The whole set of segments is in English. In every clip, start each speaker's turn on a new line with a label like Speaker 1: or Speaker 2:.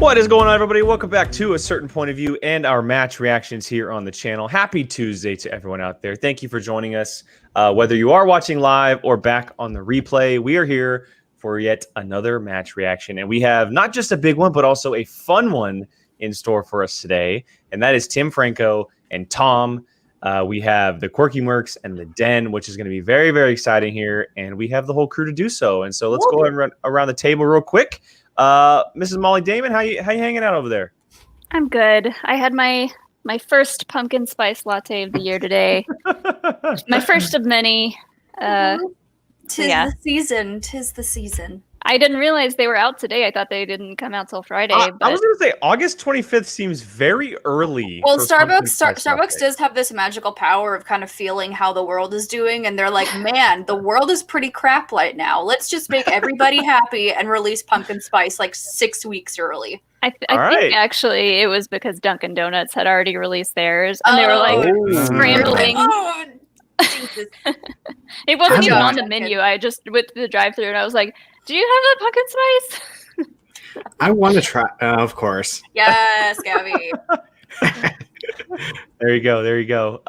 Speaker 1: What is going on, everybody? Welcome back to A Certain Point of View and our match reactions here on the channel. Happy Tuesday to everyone out there. Thank you for joining us. Whether you are watching live or back on the replay, we are here for yet another match reaction. And we have not just a big one, but also a fun one in store for us today. And that is Tim Franco and Tom. We have the Quirky Mercs and the Den, which is going to be very, very exciting here. And we have the whole crew to do so. And so let's go ahead and run around the table real quick. Mrs. Molly Damon, how you hanging out over there?
Speaker 2: I'm good. I had my first pumpkin spice latte of the year today. My first of many.
Speaker 3: Tis the season. Tis the season.
Speaker 2: I didn't realize they were out today. I thought they didn't come out till Friday.
Speaker 1: But I was going to say August 25th seems very early.
Speaker 3: Well, Starbucks does have this magical power of kind of feeling how the world is doing, and they're like, man, the world is pretty crap right now. Let's just make everybody happy and release pumpkin spice like 6 weeks early.
Speaker 2: I think actually it was because Dunkin' Donuts had already released theirs, and they were like scrambling.
Speaker 3: Jesus.
Speaker 2: It wasn't even on the menu. I just went to the drive-thru and I was like, "Do you have that pumpkin spice?"
Speaker 4: I want to try. Of course.
Speaker 3: Yes, Gabby.
Speaker 1: There you go. There you go.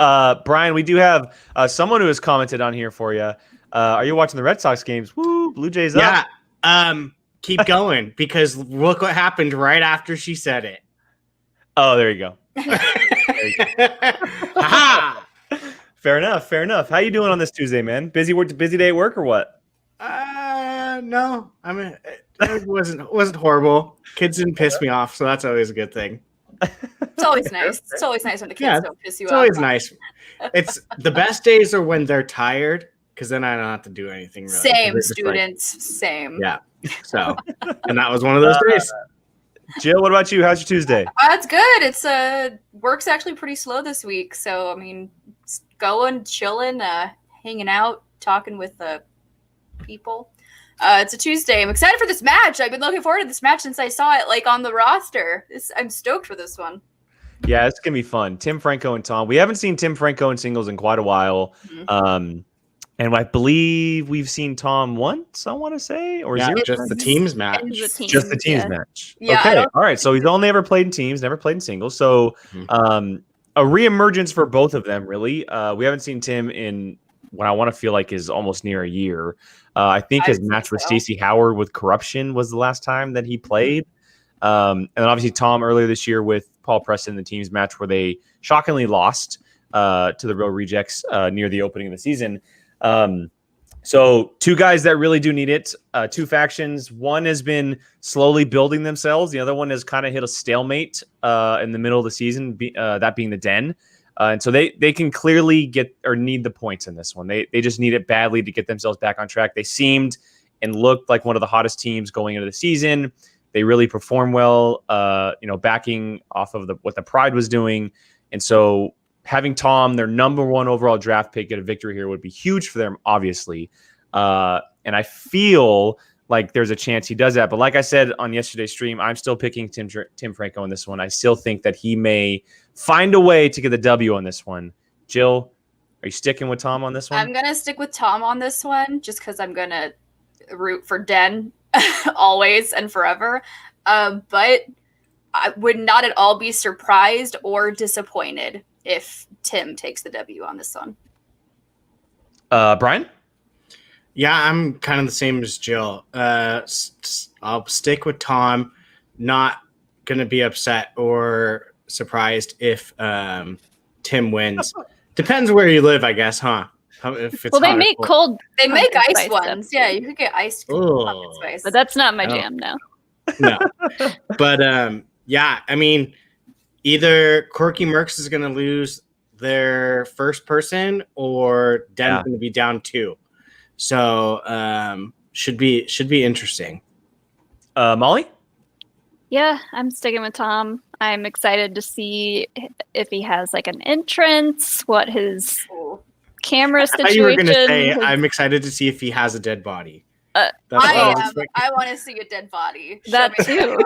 Speaker 1: Brian, we do have someone who has commented on here for you. Are you watching the Red Sox games? Woo, Blue Jays up.
Speaker 4: Yeah. Keep going because look what happened right after she said it.
Speaker 1: Oh, there you go. There you go.
Speaker 4: Ha!
Speaker 1: Fair enough. Fair enough. How you doing on this Tuesday, man? Busy day at work or what?
Speaker 4: No. I mean, it wasn't horrible. Kids didn't piss me off, so that's always a good thing.
Speaker 3: It's always nice. It's always nice when the kids don't piss you off.
Speaker 4: It's always nice. It's the best days are when they're tired, because then I don't have to do anything. Really.
Speaker 3: Same, students. Like, same.
Speaker 4: Yeah. So, and that was one of those days.
Speaker 1: Jill, what about you? How's your Tuesday?
Speaker 3: It's good. It's work's actually pretty slow this week, so I mean, going, chilling, hanging out, talking with people. It's a Tuesday. I'm excited for this match. I've been looking forward to this match since I saw it like on the roster. I'm stoked for this one.
Speaker 1: Yeah, it's gonna be fun. Tim Franco and Tom. We haven't seen Tim Franco in singles in quite a while. Mm-hmm. And I believe we've seen Tom once, I want to say, or
Speaker 4: just the teams match.
Speaker 1: Just the teams match.
Speaker 3: Yeah,
Speaker 1: okay, all right. So he's only ever played in teams, never played in singles. So a reemergence for both of them, really. We haven't seen Tim in what I want to feel like is almost near a year. I think his match with Stacey Howard with Corruption was the last time that he played. And then obviously Tom earlier this year with Paul Preston, the teams match where they shockingly lost to the Real Rejects near the opening of the season. So two guys that really do need it, two factions. One has been slowly building themselves. The other one has kind of hit a stalemate in the middle of the season, that being the Den. And so they can clearly get or need the points in this one. They just need it badly to get themselves back on track. They seemed and looked like one of the hottest teams going into the season. They really performed well, backing off of what the Pride was doing. And so having Tom, their #1 overall draft pick, get a victory here would be huge for them, obviously. And I feel like there's a chance he does that. But like I said on yesterday's stream, I'm still picking Tim Franco in this one. I still think that he may find a way to get the W on this one. Jill, are you sticking with Tom on this one?
Speaker 3: I'm going to stick with Tom on this one just because I'm going to root for Den always and forever. But I would not at all be surprised or disappointed if Tim takes the W on this one.
Speaker 1: Brian?
Speaker 4: Yeah, I'm kind of the same as Jill. I'll stick with Tom. Not going to be upset or surprised if Tim wins. Depends where you live, I guess, huh? If it's
Speaker 2: they make cold.
Speaker 3: They make ice ones. Yeah, you could get iced pumpkin spice.
Speaker 2: But that's not my jam now.
Speaker 4: No. But yeah, I mean, either Quirky Mercs is going to lose their first person or Den's going to be down 2. So should be interesting.
Speaker 1: Molly?
Speaker 2: Yeah, I'm sticking with Tom. I'm excited to see if he has like an entrance, what his camera situation.
Speaker 4: I thought you were going to say, I'm excited to see if he has a dead body.
Speaker 3: I want to see a dead body.
Speaker 2: That too.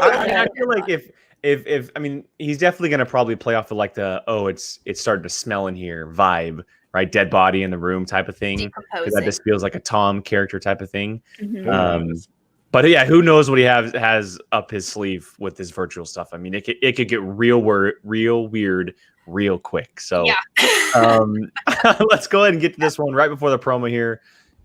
Speaker 1: I feel like if I mean, he's definitely going to probably play off of like the it's starting to smell in here vibe, right? Dead body in the room type of thing. That just feels like a Tom character type of thing.
Speaker 2: Mm-hmm.
Speaker 1: But yeah, who knows what he has up his sleeve with this virtual stuff? I mean, it could get real weird, real quick. So let's go ahead and get to this one right before the promo here,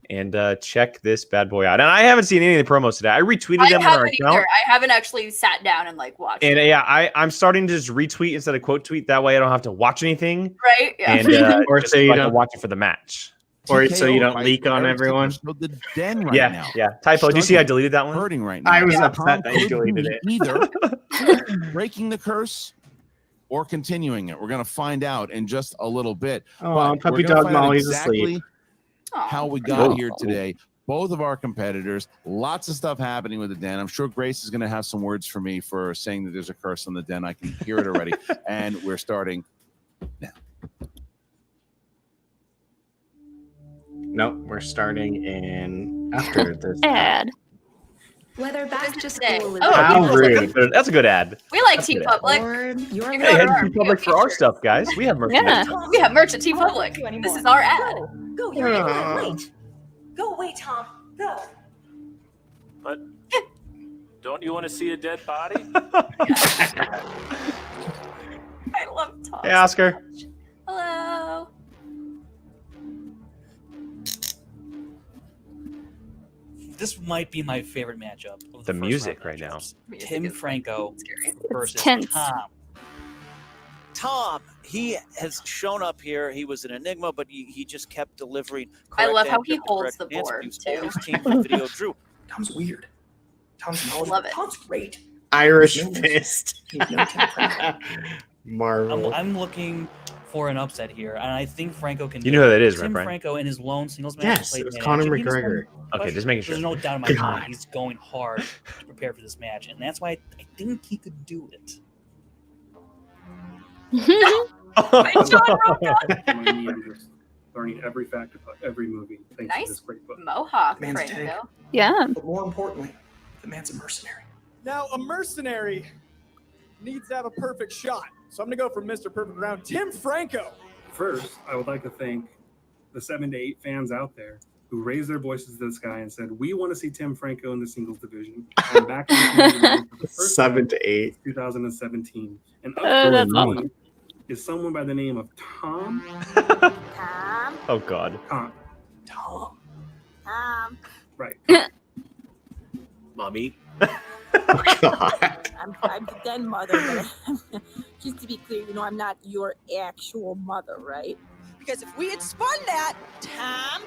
Speaker 1: and check this bad boy out. And I haven't seen any of the promos today. I retweeted them on our account.
Speaker 3: I haven't actually sat down and like watched.
Speaker 1: And yeah, I'm starting to just retweet instead of quote tweet. That way, I don't have to watch anything.
Speaker 3: Right. Yeah.
Speaker 1: And
Speaker 4: or
Speaker 1: just
Speaker 4: so you
Speaker 1: like
Speaker 4: don't
Speaker 1: watch it for the match.
Speaker 4: Or so you don't leak on everyone.
Speaker 5: The den right now.
Speaker 1: Yeah. Typo. Do you see I deleted that one?
Speaker 5: Hurting right now.
Speaker 4: I was upset that you deleted it.
Speaker 5: Either breaking the curse or continuing it. We're going to find out in just a little bit.
Speaker 4: Oh, puppy dog Molly's asleep.
Speaker 5: How we got here today. Both of our competitors. Lots of stuff happening with the den. I'm sure Grace is going to have some words for me for saying that there's a curse on the den. I can hear it already. And we're starting now.
Speaker 4: Nope, we're starting in after this
Speaker 2: ad.
Speaker 6: Whether back to
Speaker 3: today.
Speaker 6: school is
Speaker 4: How rude.
Speaker 1: That's a good ad.
Speaker 3: We like
Speaker 1: That's
Speaker 3: T
Speaker 1: good.
Speaker 3: Public.
Speaker 6: your
Speaker 3: Hey,
Speaker 1: Hey, head
Speaker 3: our
Speaker 1: to Public for our stuff, guys. We have merchandise.
Speaker 2: Yeah.
Speaker 3: We have merch at T Public. This is our ad.
Speaker 6: Go, you're wait. Go away, Tom. Go.
Speaker 7: But don't you want to see a dead body?
Speaker 3: I love Tom.
Speaker 1: Hey, Oscar.
Speaker 3: Hello.
Speaker 8: This might be my favorite matchup. Of
Speaker 1: The
Speaker 8: first
Speaker 1: music
Speaker 8: round
Speaker 1: right now.
Speaker 8: matchups. Tim Franco versus
Speaker 2: tense.
Speaker 8: Tom. Tom, he has shown up here. He was an enigma, but he just kept delivering.
Speaker 3: I love how
Speaker 8: correct
Speaker 3: he
Speaker 8: answers,
Speaker 3: holds
Speaker 8: correct
Speaker 3: the
Speaker 8: answers.
Speaker 3: board,
Speaker 8: He was
Speaker 3: too.
Speaker 8: always team from video. Drew,
Speaker 9: Tom's weird. Tom's knowledgeable.
Speaker 3: Love it.
Speaker 9: Tom's great.
Speaker 4: Irish
Speaker 9: He's no-
Speaker 4: fist.
Speaker 9: He's no Tim Franco.
Speaker 4: Marvel.
Speaker 8: I'm looking for an upset here, and I think Franco can.
Speaker 1: You
Speaker 8: do
Speaker 1: know
Speaker 8: it.
Speaker 1: who that is, right,
Speaker 8: Tim
Speaker 1: Brian?
Speaker 8: Franco in his lone singles match.
Speaker 4: Yes,
Speaker 8: played
Speaker 4: it was
Speaker 8: Van
Speaker 4: Conor
Speaker 8: Action. He was
Speaker 4: McGregor.
Speaker 8: going-
Speaker 1: Okay, just making sure.
Speaker 8: There's no doubt in my
Speaker 4: God.
Speaker 8: mind he's going hard to prepare for this match, and that's why I think he could do it.
Speaker 10: I'm just learning every fact about every movie. Thanks to
Speaker 3: Nice
Speaker 10: this great book.
Speaker 3: Mohawk,
Speaker 9: Man's
Speaker 3: Franco.
Speaker 2: Yeah.
Speaker 9: But more importantly, the man's a mercenary.
Speaker 11: Now, a mercenary needs to have a perfect shot. So I'm going to go for Mr. Perfect Round, Tim Franco.
Speaker 10: First, I would like to thank the 7 to 8 fans out there who raised their voices to the sky and said, "We want to see Tim Franco in the singles division." I'm back in the division for the first
Speaker 4: 7
Speaker 10: time
Speaker 4: to 8.
Speaker 10: since 2017. And up
Speaker 2: That's
Speaker 10: for
Speaker 2: awesome.
Speaker 10: me is someone by the name of Tom.
Speaker 6: Tom.
Speaker 1: Oh God.
Speaker 10: Tom.
Speaker 9: Tom.
Speaker 6: Tom.
Speaker 10: Right.
Speaker 7: Mommy.
Speaker 4: Oh God.
Speaker 6: I'm the den mother, but just to be clear, I'm not your actual mother, right? Because if we had spun that, Tom,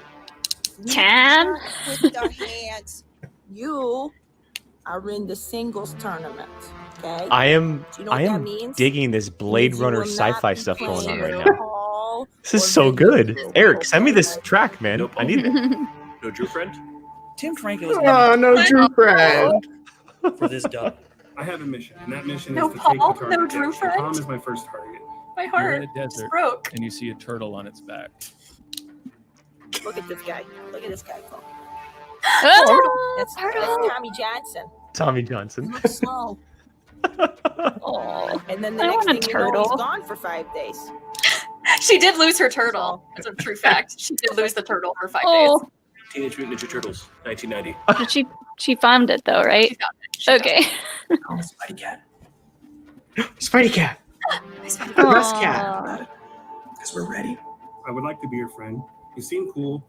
Speaker 2: Tom?
Speaker 6: with our hands, you are in the singles tournament. Okay.
Speaker 1: I am
Speaker 6: Do you know what that means?
Speaker 1: digging this Blade
Speaker 6: Means you
Speaker 1: Runner
Speaker 6: will not
Speaker 1: sci-fi
Speaker 6: be
Speaker 1: stuff going on
Speaker 6: playing
Speaker 1: right
Speaker 6: the
Speaker 1: now.
Speaker 6: hall
Speaker 1: This is
Speaker 6: or
Speaker 1: so
Speaker 6: video
Speaker 1: good.
Speaker 6: games,
Speaker 1: Eric, send me
Speaker 6: okay?
Speaker 1: this track, man.
Speaker 7: Nope.
Speaker 1: I need it.
Speaker 7: No Drew friend?
Speaker 8: Tim Franco is
Speaker 4: Oh, no true friend.
Speaker 8: for this dub.
Speaker 10: I have a mission, and that mission
Speaker 3: No
Speaker 10: is to
Speaker 3: Paul,
Speaker 10: take the
Speaker 3: no
Speaker 10: target.
Speaker 3: Drew friend?
Speaker 10: Tom is my first target.
Speaker 3: My
Speaker 12: You're
Speaker 3: heart
Speaker 12: in a
Speaker 3: just
Speaker 12: desert
Speaker 3: broke.
Speaker 12: and you see a turtle on its back.
Speaker 6: Look at this guy. Look at this guy, folks.
Speaker 2: Oh,
Speaker 6: That's
Speaker 2: turtle.
Speaker 6: Tommy Johnson.
Speaker 1: Tommy
Speaker 6: He
Speaker 1: Johnson.
Speaker 6: looks slow.
Speaker 2: Oh.
Speaker 6: And then the
Speaker 2: I
Speaker 6: next
Speaker 2: want
Speaker 6: thing
Speaker 2: a
Speaker 6: you know,
Speaker 2: turtle.
Speaker 6: he's gone for 5 days.
Speaker 3: She did lose her turtle. That's a true fact. She did lose the turtle for 5 days.
Speaker 2: Oh,
Speaker 7: Teenage Mutant Ninja Turtles, 1990.
Speaker 2: but she found it though, right?
Speaker 3: She found it. She found
Speaker 2: Okay.
Speaker 9: Call him Spidey Cat.
Speaker 4: Spidey Cat.
Speaker 3: it.
Speaker 4: The best
Speaker 2: Aw.
Speaker 4: cat.
Speaker 9: Because we're ready.
Speaker 10: I would like to be your friend. You seem cool.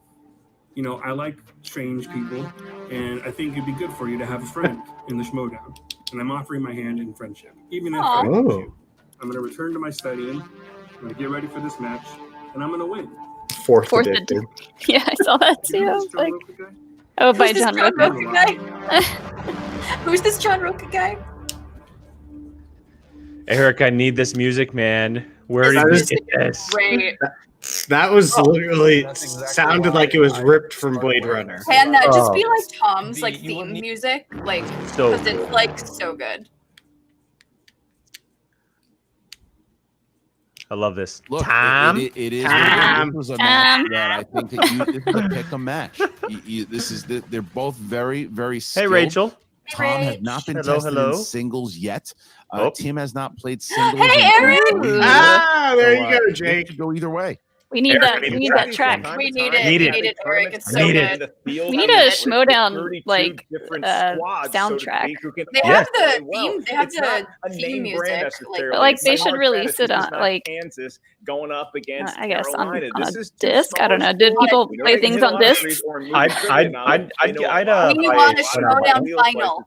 Speaker 10: I like strange people, and I think it'd be good for you to have a friend in the Schmodown. And I'm offering my hand in friendship, even if I
Speaker 3: Aw.
Speaker 10: lose
Speaker 4: Oh.
Speaker 10: you. I'm going to return to my studying. I'm going to get ready for this match, and I'm going to win.
Speaker 4: Fourth
Speaker 2: Fourth
Speaker 4: edition.
Speaker 2: Yeah, I saw that
Speaker 10: You
Speaker 2: too.
Speaker 10: know
Speaker 2: I
Speaker 10: this
Speaker 2: was
Speaker 10: John
Speaker 2: like,
Speaker 10: Roca guy?
Speaker 2: oh, by
Speaker 3: Who's this
Speaker 2: John
Speaker 3: John
Speaker 2: Roca.
Speaker 3: Roca guy? Who's this John Roca guy?
Speaker 1: Eric, I need this music, man. Where
Speaker 4: That
Speaker 1: did you
Speaker 4: is-
Speaker 1: get this?
Speaker 3: Great.
Speaker 4: That was
Speaker 3: Oh.
Speaker 4: literally
Speaker 11: That's exactly
Speaker 4: sounded
Speaker 11: why
Speaker 4: like it was
Speaker 11: I
Speaker 4: ripped from
Speaker 11: started
Speaker 4: Blade
Speaker 11: wearing
Speaker 4: Runner.
Speaker 11: this.
Speaker 3: Can that just be
Speaker 1: Oh.
Speaker 3: like Tom's
Speaker 11: B,
Speaker 3: like
Speaker 11: you
Speaker 3: theme
Speaker 11: wouldn't need-
Speaker 3: music? Like,
Speaker 1: So
Speaker 3: because it's like so good.
Speaker 1: I love this.
Speaker 5: Look,
Speaker 1: Tom.
Speaker 5: it is.
Speaker 4: Tom.
Speaker 5: This was a
Speaker 2: Tom.
Speaker 5: match that I think that this is a pick 'em match. They're both very, very
Speaker 1: Hey,
Speaker 5: skilled.
Speaker 1: Rachel.
Speaker 5: Tom has not been
Speaker 1: Hello,
Speaker 5: tested
Speaker 1: hello.
Speaker 5: in singles yet.
Speaker 1: Oh.
Speaker 5: Tim has not played singles.
Speaker 3: Hey,
Speaker 5: in
Speaker 3: Eric!
Speaker 5: over a year.
Speaker 4: Ah, there
Speaker 5: So,
Speaker 4: you go,
Speaker 5: it
Speaker 4: Jake.
Speaker 5: could go either way.
Speaker 2: We need that. We need that track.
Speaker 3: We need it.
Speaker 1: Need
Speaker 3: We
Speaker 1: it.
Speaker 3: need it, Eric. It's so
Speaker 1: Need
Speaker 3: good.
Speaker 1: it.
Speaker 2: We need a Schmodown like soundtrack.
Speaker 3: They have the theme. They have the theme music.
Speaker 2: But like they should release it on like
Speaker 12: Kansas going up against
Speaker 2: I guess on
Speaker 12: Carolina.
Speaker 2: a disc. I don't know. Did people play things on discs?
Speaker 1: I'd
Speaker 3: We want a Schmodown vinyl.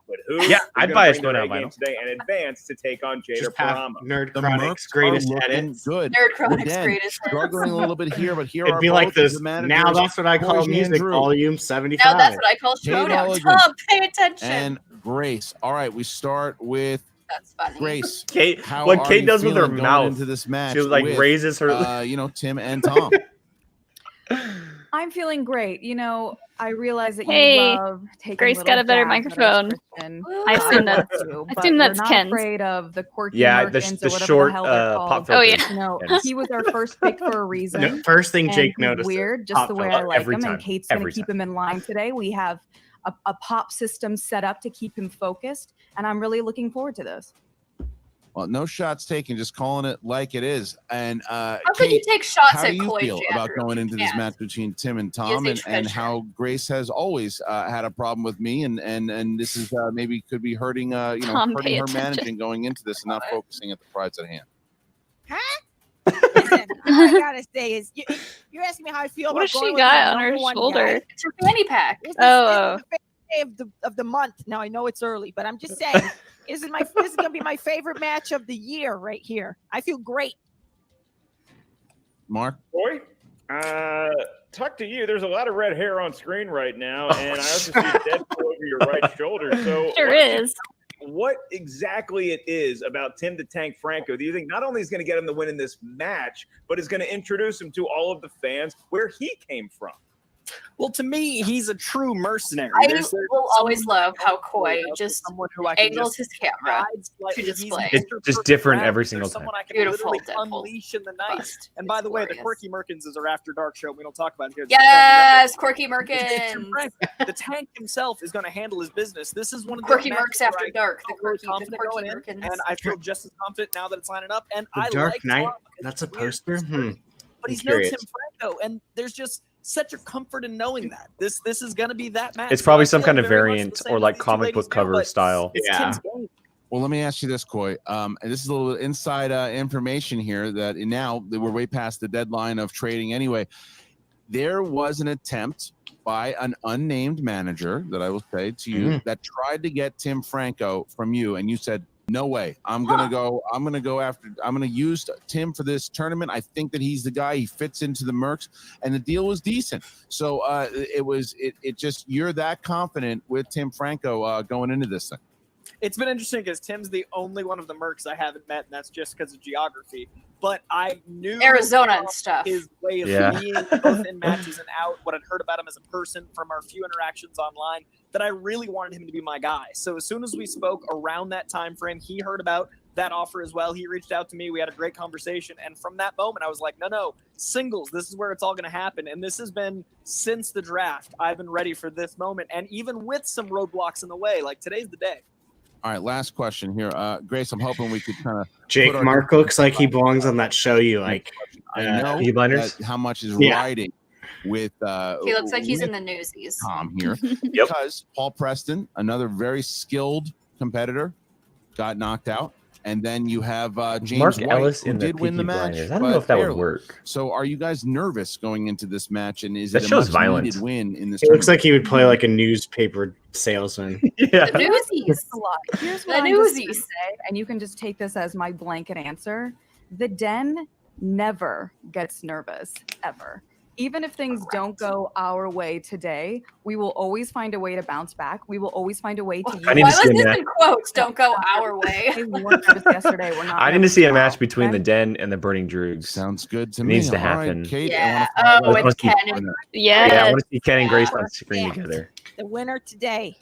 Speaker 1: Yeah, I'd buy a Schmodown vinyl
Speaker 12: today and advance to take on Jada
Speaker 4: Just have
Speaker 12: Parama.
Speaker 4: Nerd
Speaker 5: The
Speaker 4: Chronic's
Speaker 5: Mercs
Speaker 4: greatest
Speaker 5: are looking
Speaker 4: edits.
Speaker 5: good.
Speaker 3: Nerd Chronic's
Speaker 5: Again,
Speaker 3: greatest edits.
Speaker 5: struggling a little bit here, but here
Speaker 4: It'd
Speaker 5: are
Speaker 4: be like
Speaker 5: both of
Speaker 4: this.
Speaker 5: the managers.
Speaker 4: Now that's what I call
Speaker 5: Poison and
Speaker 4: music
Speaker 5: Drew.
Speaker 4: volume 75.
Speaker 3: Now that's what I call
Speaker 5: Kate
Speaker 3: Schmodown.
Speaker 5: Mulligan.
Speaker 3: Tom, pay attention.
Speaker 5: And Grace. All right, we start with
Speaker 3: That's funny.
Speaker 5: Grace.
Speaker 1: Kate,
Speaker 5: How
Speaker 1: what
Speaker 5: are
Speaker 1: Kate
Speaker 5: you
Speaker 1: does with her
Speaker 5: feeling going
Speaker 1: mouth,
Speaker 5: into this match
Speaker 1: she like
Speaker 5: with,
Speaker 1: raises her.
Speaker 5: Tim and Tom.
Speaker 13: I'm feeling great. You know, I realize that
Speaker 2: Hey,
Speaker 13: you love taking
Speaker 2: Grace
Speaker 13: little
Speaker 2: got a better
Speaker 13: jabs at us,
Speaker 2: microphone.
Speaker 13: Christian.
Speaker 2: I assume that's
Speaker 13: But
Speaker 2: that's
Speaker 13: we're not
Speaker 2: Ken's.
Speaker 13: afraid of the quirky
Speaker 1: Yeah,
Speaker 13: Merkins
Speaker 1: the
Speaker 13: or whatever
Speaker 1: short
Speaker 13: the hell they're
Speaker 1: pop
Speaker 13: called.
Speaker 1: filter.
Speaker 2: Oh, yeah.
Speaker 13: You know,
Speaker 1: Yes.
Speaker 13: he was our first pick for a reason.
Speaker 4: No, first thing
Speaker 13: and
Speaker 4: Jake
Speaker 13: he's
Speaker 4: noticed.
Speaker 13: weird, just
Speaker 4: pop
Speaker 13: the way
Speaker 4: filter.
Speaker 13: I like
Speaker 1: Every
Speaker 13: him.
Speaker 1: time.
Speaker 13: And Kate's going
Speaker 1: Every
Speaker 13: to keep
Speaker 1: time.
Speaker 13: him in line today. We have a pop system set up to keep him focused, and I'm really looking forward to this.
Speaker 5: Well, no shots taken, just calling it like it is. And
Speaker 3: How could you
Speaker 5: Kate,
Speaker 3: take shots
Speaker 5: how
Speaker 3: at
Speaker 5: do you
Speaker 3: Coy
Speaker 5: feel about
Speaker 3: Jandreau?
Speaker 5: going into this
Speaker 3: Yeah.
Speaker 5: match between Tim and Tom, and
Speaker 3: treasure.
Speaker 5: how Grace has always had a problem with me, and this is maybe could be hurting
Speaker 2: Tom,
Speaker 5: hurting
Speaker 2: pay
Speaker 5: her
Speaker 2: attention.
Speaker 5: managing going into this and not focusing at the prize at hand.
Speaker 6: Listen, all I gotta say is you're asking me how I feel
Speaker 2: What
Speaker 6: about
Speaker 2: does she
Speaker 6: going with
Speaker 2: got
Speaker 6: my
Speaker 2: on her
Speaker 6: number one
Speaker 2: shoulder?
Speaker 6: guy.
Speaker 3: It's her fanny pack.
Speaker 6: This is
Speaker 2: Oh.
Speaker 6: the favorite day of the month. Now I know it's early, but I'm just saying this is gonna be my favorite match of the year right here. I feel great.
Speaker 5: Mark,
Speaker 12: Boy, talk to you. There's a lot of red hair on screen right now, and I also see Deadpool over your right shoulder. So
Speaker 2: Sure is.
Speaker 12: what exactly it is about Tim the Tank Franco do you think not only is going to get him the win in this match, but is going to introduce him to all of the fans where he came from?
Speaker 11: Well, to me, he's a true mercenary.
Speaker 3: I
Speaker 11: There's
Speaker 3: will always love how Coy just
Speaker 11: someone who I can
Speaker 3: angles his camera to display.
Speaker 1: It's just different every single time.
Speaker 11: Someone I can
Speaker 3: Beautiful
Speaker 11: literally
Speaker 3: Deadpool.
Speaker 11: unleash in the night.
Speaker 3: Bust.
Speaker 11: And by
Speaker 3: It's
Speaker 11: the way, the
Speaker 3: glorious.
Speaker 11: Quirky Merkins is our After Dark show. We don't talk about it here.
Speaker 3: Yes, Quirky
Speaker 11: Tim
Speaker 3: Merkins.
Speaker 11: Franco. The tank himself is going to handle his business. This is one of the
Speaker 3: Quirky
Speaker 11: matches
Speaker 3: Mercs
Speaker 11: where
Speaker 3: After
Speaker 11: I
Speaker 3: Dark. The
Speaker 11: feel really
Speaker 3: Quirky
Speaker 11: confident going in,
Speaker 3: Merkins.
Speaker 11: and I feel just as confident now that it's lining up. And
Speaker 4: The
Speaker 11: I
Speaker 4: Dark
Speaker 11: like
Speaker 4: Knight.
Speaker 11: Tom because
Speaker 4: That's a
Speaker 11: he's weird,
Speaker 4: poster.
Speaker 11: he's quirky, but
Speaker 4: I'm
Speaker 11: he's
Speaker 4: curious.
Speaker 11: no Tim Franco, and there's just such a comfort in knowing that this is going to be that match.
Speaker 1: It's
Speaker 11: So
Speaker 1: probably
Speaker 11: I
Speaker 1: some
Speaker 11: feel
Speaker 1: kind of
Speaker 11: very much the
Speaker 1: variant
Speaker 11: same
Speaker 1: or
Speaker 11: as
Speaker 1: like
Speaker 11: these two
Speaker 1: comic
Speaker 11: ladies
Speaker 1: book
Speaker 11: do,
Speaker 1: cover
Speaker 11: but
Speaker 1: style.
Speaker 11: it's
Speaker 4: Yeah.
Speaker 11: Tim's game.
Speaker 5: well, let me ask you this, Coy, and this is a little inside information here that now that we're way past the deadline of trading anyway. There was an attempt by an unnamed manager that I will say to you that tried to get Tim Franco from you, and you said, no way. I'm gonna use Tim for this tournament. I think that he's the guy. He fits into the Mercs, and the deal was decent. So it just you're that confident with Tim Franco going into this thing.
Speaker 11: It's been interesting because Tim's the only one of the Mercs I haven't met, and that's just because of geography. But I knew
Speaker 3: Arizona
Speaker 11: from
Speaker 3: and stuff.
Speaker 11: his way of
Speaker 1: Yeah.
Speaker 11: being both in matches and out, what I'd heard about him as a person from our few interactions online, that I really wanted him to be my guy. So as soon as we spoke around that time frame, he heard about that offer as well. He reached out to me. We had a great conversation. And from that moment, I was like, no, singles. This is where it's all going to happen. And this has been since the draft. I've been ready for this moment. And even with some roadblocks in the way, like today's the day.
Speaker 5: All right, last question here, Grace. I'm hoping we could kind of
Speaker 4: Jake, Mark looks like he belongs on that show you like.
Speaker 5: I know
Speaker 1: Peaky Blinders?
Speaker 5: how much is
Speaker 4: Yeah.
Speaker 5: riding with.
Speaker 3: He looks like he's
Speaker 5: with
Speaker 3: in the Newsies.
Speaker 5: Tom here because Paul Preston, another very skilled competitor, got knocked out. And then you have James
Speaker 1: Mark
Speaker 5: White,
Speaker 1: Ellis
Speaker 5: who
Speaker 1: in the
Speaker 5: did win the
Speaker 1: Peaky
Speaker 5: match.
Speaker 1: Blinders. I don't know
Speaker 5: but
Speaker 1: if that would
Speaker 5: barely.
Speaker 1: work.
Speaker 5: So are you guys nervous going into this match? And is
Speaker 1: That
Speaker 5: it a
Speaker 1: show's
Speaker 5: much
Speaker 1: violent.
Speaker 5: needed win in this
Speaker 4: He looks
Speaker 5: tournament?
Speaker 4: like he would play like a newspaper salesman.
Speaker 1: Yeah.
Speaker 3: The Newsies.
Speaker 13: A lot. Here's
Speaker 3: The
Speaker 13: what I'm just gonna
Speaker 3: Newsies.
Speaker 13: say, and you can just take this as my blanket answer. The Den never gets nervous, ever. Even if things don't go our way today, we will always find a way to bounce back. We will always find a way to use
Speaker 1: I need
Speaker 3: Why
Speaker 1: to
Speaker 3: was
Speaker 1: see a
Speaker 3: this
Speaker 1: match.
Speaker 3: in quotes? Don't go our way.
Speaker 13: Hey, we weren't nervous yesterday. We're not
Speaker 1: I need to
Speaker 13: nervous
Speaker 1: see a
Speaker 13: now,
Speaker 1: match between
Speaker 13: okay?
Speaker 1: the Den and the Burning Droogs.
Speaker 5: Sounds good to
Speaker 1: It
Speaker 5: me.
Speaker 1: needs to
Speaker 5: All right,
Speaker 1: happen.
Speaker 5: Kate,
Speaker 3: Yeah.
Speaker 5: I wanna
Speaker 3: Oh,
Speaker 5: follow
Speaker 3: it's
Speaker 5: up on
Speaker 3: Ken.
Speaker 5: that.
Speaker 1: Yeah, I
Speaker 2: Yes.
Speaker 1: want to see Ken and Grace on screen together.
Speaker 6: The winner today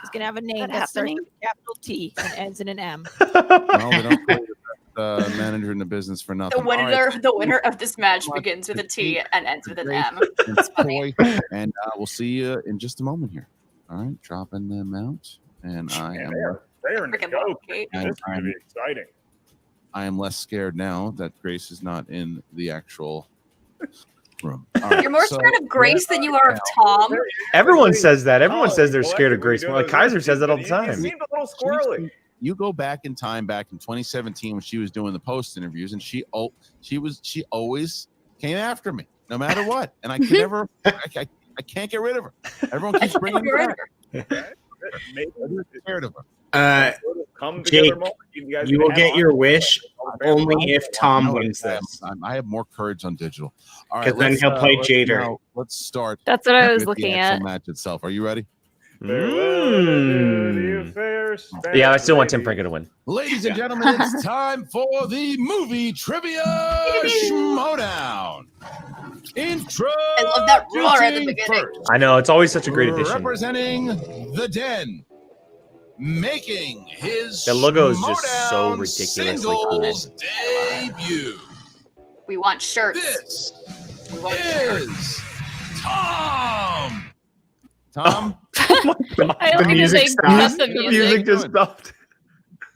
Speaker 6: is going to have a name
Speaker 2: that
Speaker 6: that starts
Speaker 2: happening?
Speaker 6: with a capital T and ends in an M.
Speaker 5: Well, they don't call you the best manager in the business for nothing.
Speaker 3: The
Speaker 5: All right,
Speaker 3: winner of this match begins with a T and ends with an M.
Speaker 5: it's Coy, and we'll see you in just a moment here. All right, dropping them out, and I am
Speaker 12: They're in the
Speaker 3: Freaking
Speaker 12: go.
Speaker 3: love Kate.
Speaker 12: This is going to be exciting.
Speaker 5: less scared now that Grace is not in the actual room.
Speaker 3: You're more scared of Grace than you are of Tom.
Speaker 1: Everyone says that. Everyone says they're
Speaker 12: Well,
Speaker 1: scared of
Speaker 12: that's
Speaker 1: Grace.
Speaker 12: what
Speaker 1: Like
Speaker 12: we're
Speaker 1: Kaiser
Speaker 12: doing.
Speaker 1: says that all the
Speaker 12: You
Speaker 1: time.
Speaker 12: seemed a little squirrely.
Speaker 5: You go back in time, back in 2017 when she was doing the post interviews, and she always came after me, no matter what, and I could never, I can't get rid of her. Everyone keeps bringing her back. I'm scared of her.
Speaker 4: Jake, you will get your wish only if Tom wins this.
Speaker 5: I have more courage on digital. All right,
Speaker 4: Because then he'll play Jader.
Speaker 5: Let's start.
Speaker 2: That's what I was
Speaker 5: with
Speaker 2: looking
Speaker 5: the actual
Speaker 2: at.
Speaker 5: match itself. Are you ready?
Speaker 1: Yeah, I still want Tim Franco to win.
Speaker 5: Ladies and gentlemen, it's time for the movie trivia showdown. Intro.
Speaker 3: I love that roar at the beginning.
Speaker 1: I know, it's always such a great addition.
Speaker 5: Representing the Den, making his
Speaker 1: The logo is just so
Speaker 5: Schmoedown
Speaker 1: ridiculously cool.
Speaker 5: singles debut.
Speaker 3: We want shirts.
Speaker 5: This
Speaker 3: We want shirts.
Speaker 5: is Tom. Tom.
Speaker 2: I like that they cut the
Speaker 1: The
Speaker 2: music.
Speaker 1: music just stopped.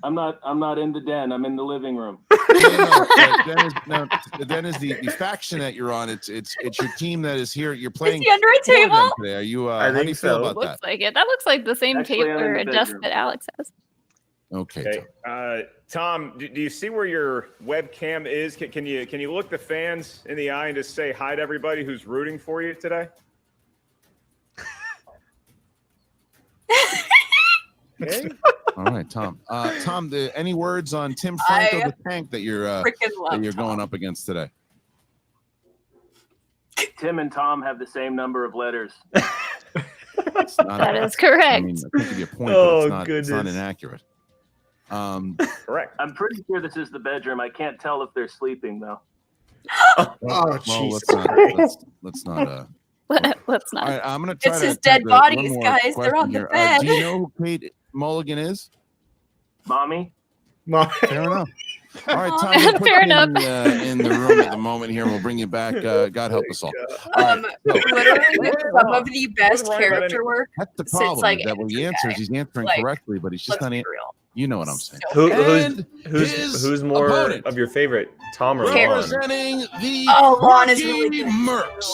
Speaker 7: I'm not in the den. I'm in the living room.
Speaker 5: The Den is the faction that you're on. It's your team that is here. You're playing.
Speaker 3: Is he under a
Speaker 5: for them
Speaker 3: table?
Speaker 5: today. Are you?
Speaker 1: I
Speaker 5: How do
Speaker 1: think
Speaker 5: you feel
Speaker 1: so.
Speaker 5: about
Speaker 2: Looks
Speaker 5: that?
Speaker 2: like it. That looks like the same
Speaker 7: Actually, I'm
Speaker 2: tape
Speaker 7: in the
Speaker 2: desk
Speaker 7: bedroom.
Speaker 2: that Alex has.
Speaker 5: Okay.
Speaker 12: Tom, do you see where your webcam is? Can you look the fans in the eye and just say hi to everybody who's rooting for you today? Okay.
Speaker 5: All right, Tom. Tom, any words on Tim Franco
Speaker 3: I
Speaker 5: the Tank that you're
Speaker 3: freaking love
Speaker 5: going up against today?
Speaker 7: Tim and Tom have the same number of letters.
Speaker 5: It's not
Speaker 2: That is correct.
Speaker 5: I mean, I can give you a point, but
Speaker 1: Oh,
Speaker 5: it's not
Speaker 1: goodness.
Speaker 5: inaccurate.
Speaker 12: Correct.
Speaker 7: I'm pretty sure this is the bedroom. I can't tell if they're sleeping though.
Speaker 4: Oh,
Speaker 5: well,
Speaker 4: Jesus.
Speaker 5: let's not.
Speaker 2: Let's not.
Speaker 5: All right, I'm gonna try
Speaker 3: It's
Speaker 5: to
Speaker 3: his
Speaker 5: attempt
Speaker 3: dead
Speaker 5: one
Speaker 3: bodies,
Speaker 5: more
Speaker 3: guys. They're
Speaker 5: question
Speaker 3: on the
Speaker 5: here.
Speaker 3: bed.
Speaker 5: Do you know who Kate Mulligan is?
Speaker 7: Mommy?
Speaker 5: Fair enough. All right, Tom, we'll put
Speaker 2: Fair
Speaker 5: you
Speaker 2: enough.
Speaker 5: in the room at the moment here. We'll bring you back. God help us all.
Speaker 3: Literally, some of the best character work.
Speaker 5: That's the
Speaker 3: since,
Speaker 5: problem.
Speaker 3: like,
Speaker 5: Is that when he answers, he's answering
Speaker 3: Like,
Speaker 5: correctly, but he's just not. You know what I'm saying? And his
Speaker 1: Who's more
Speaker 5: opponent,
Speaker 1: of your favorite, Tom or Lon?
Speaker 5: representing the
Speaker 3: Lon is really
Speaker 5: Quirky
Speaker 3: good.
Speaker 5: Mercs.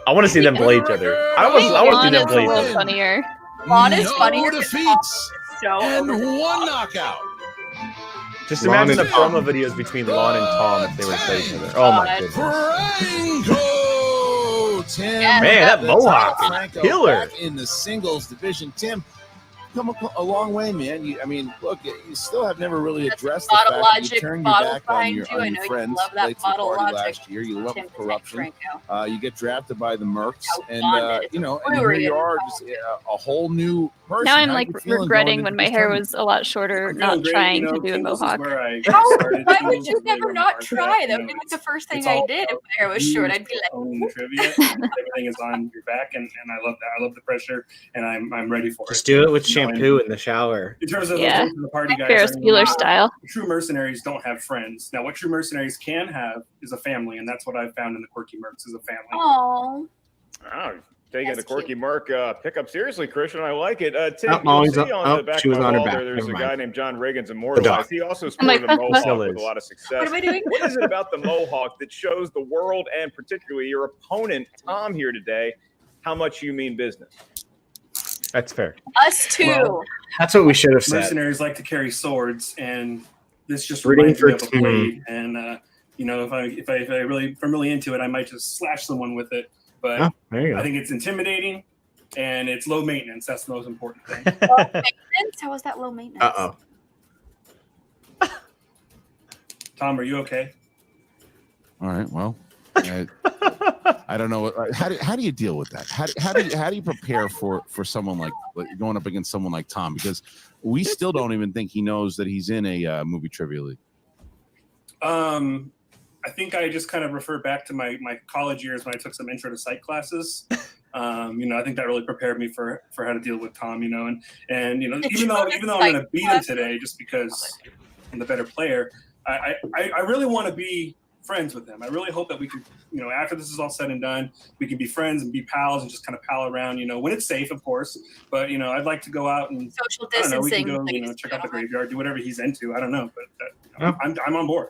Speaker 1: I want to see them play each other. I want to see
Speaker 2: Lon is
Speaker 1: them
Speaker 2: a
Speaker 1: play each
Speaker 2: little
Speaker 1: other.
Speaker 2: funnier.
Speaker 3: Lon is
Speaker 5: No
Speaker 3: funnier than
Speaker 5: defeats
Speaker 3: Tom.
Speaker 5: and one knockout.
Speaker 1: Just
Speaker 4: Lon
Speaker 1: imagine the
Speaker 4: is-
Speaker 1: promo videos between Lon and Tom if they were to play each other. Oh my goodness.
Speaker 5: Franco. Tim,
Speaker 3: Yeah,
Speaker 1: Man, that
Speaker 5: the
Speaker 1: mohawk is
Speaker 5: Franco
Speaker 1: killer.
Speaker 5: back in the singles division. Tim, come a long way, man. Look, you still have never really
Speaker 3: That's
Speaker 5: addressed the
Speaker 3: Bottle
Speaker 5: fact that you
Speaker 3: Logic
Speaker 5: turned your
Speaker 3: bottle
Speaker 5: back on
Speaker 3: behind
Speaker 5: your,
Speaker 3: you. I know you
Speaker 5: friends
Speaker 3: love that
Speaker 5: late to the
Speaker 3: Bottle
Speaker 5: party
Speaker 3: Logic.
Speaker 5: last year. You went
Speaker 3: Tim
Speaker 5: with
Speaker 3: the Tank
Speaker 5: corruption.
Speaker 3: Franco.
Speaker 5: You get drafted by the Mercs, and
Speaker 3: bonded. It's
Speaker 5: and here
Speaker 3: brewery
Speaker 5: you
Speaker 3: in
Speaker 5: are,
Speaker 3: the
Speaker 5: just a whole new person.
Speaker 2: Now I'm
Speaker 5: How
Speaker 2: like
Speaker 5: you feeling
Speaker 2: regretting
Speaker 5: going
Speaker 2: when
Speaker 5: into
Speaker 2: my
Speaker 5: this
Speaker 2: hair
Speaker 5: tournament?
Speaker 2: was a lot shorter,
Speaker 10: I'm
Speaker 2: not
Speaker 10: feeling great,
Speaker 2: trying
Speaker 10: you know,
Speaker 2: to do a
Speaker 10: Singles is
Speaker 2: mohawk.
Speaker 10: where I
Speaker 3: How?
Speaker 10: started.
Speaker 3: Why
Speaker 10: Singles
Speaker 3: would you
Speaker 10: is really
Speaker 3: never
Speaker 10: where my
Speaker 3: not
Speaker 10: heart is
Speaker 3: try?
Speaker 10: at,
Speaker 3: That would be like the first thing
Speaker 10: it's
Speaker 3: I
Speaker 10: all
Speaker 3: did if
Speaker 10: about
Speaker 3: my hair was short. I'd be like,
Speaker 10: own trivia. Everything is on your back, and I love that. I love the pressure, and I'm ready for
Speaker 4: Just
Speaker 10: it.
Speaker 4: do it with
Speaker 10: You know, and
Speaker 4: shampoo in the shower.
Speaker 10: In terms of
Speaker 2: Yeah.
Speaker 10: the party guys,
Speaker 2: Ferris Bueller style.
Speaker 10: True mercenaries don't have friends. Now, what true mercenaries can have is a family, and that's what I've found in the Quirky Mercs is a family.
Speaker 3: oh.
Speaker 12: Oh, taking
Speaker 3: That's
Speaker 12: the Quirky
Speaker 3: cute.
Speaker 12: Merc pickup seriously, Christian. I like it. Tim,
Speaker 4: Oh,
Speaker 12: you'll
Speaker 4: Molly's
Speaker 12: see
Speaker 4: up.
Speaker 12: on
Speaker 4: Oh,
Speaker 12: the back
Speaker 4: she was
Speaker 12: of my
Speaker 4: on her
Speaker 12: wall
Speaker 4: back.
Speaker 12: there's
Speaker 4: Never
Speaker 12: a
Speaker 4: mind.
Speaker 12: guy named John Reagan's
Speaker 4: dog.
Speaker 12: immortalized. He also sported a
Speaker 2: like,
Speaker 12: mohawk
Speaker 1: Still
Speaker 12: with
Speaker 1: is.
Speaker 12: a lot of success.
Speaker 3: What am I doing?
Speaker 12: What is it about the mohawk that shows the world, and particularly your opponent, Tom, here today, how much you mean business?
Speaker 1: That's fair.
Speaker 3: Us too.
Speaker 10: Well,
Speaker 4: That's what we should have said.
Speaker 10: mercenaries like to carry swords, and this just
Speaker 4: Rooting
Speaker 10: reminds me of
Speaker 4: for
Speaker 10: a
Speaker 4: Tim.
Speaker 10: blade. And if I'm really into it, I might just slash someone with it. But
Speaker 4: Oh, there you
Speaker 10: I
Speaker 4: go.
Speaker 10: think it's intimidating, and it's low maintenance. That's the most important thing.
Speaker 3: Low maintenance? How was that low maintenance?
Speaker 10: Tom, are you okay?
Speaker 5: All right. Well, I don't know. How do you deal with that? How do you prepare for someone like going up against someone like Tom? Because we still don't even think he knows that he's in a movie trivia league.
Speaker 10: I think I just kind of refer back to my college years when I took some intro to psych classes. I think that really prepared me for how to deal with Tom. And even though I'm going to beat him today, just because I'm the better player, I really want to be friends with him. I really hope that we could, after this is all said and done, we can be friends and be pals and just kind of pal around. When it's safe, of course. But I'd like to go out and
Speaker 3: social
Speaker 10: I don't know, we
Speaker 3: distancing.
Speaker 10: can go, check out the graveyard, do whatever he's into. I don't know, but I'm on board.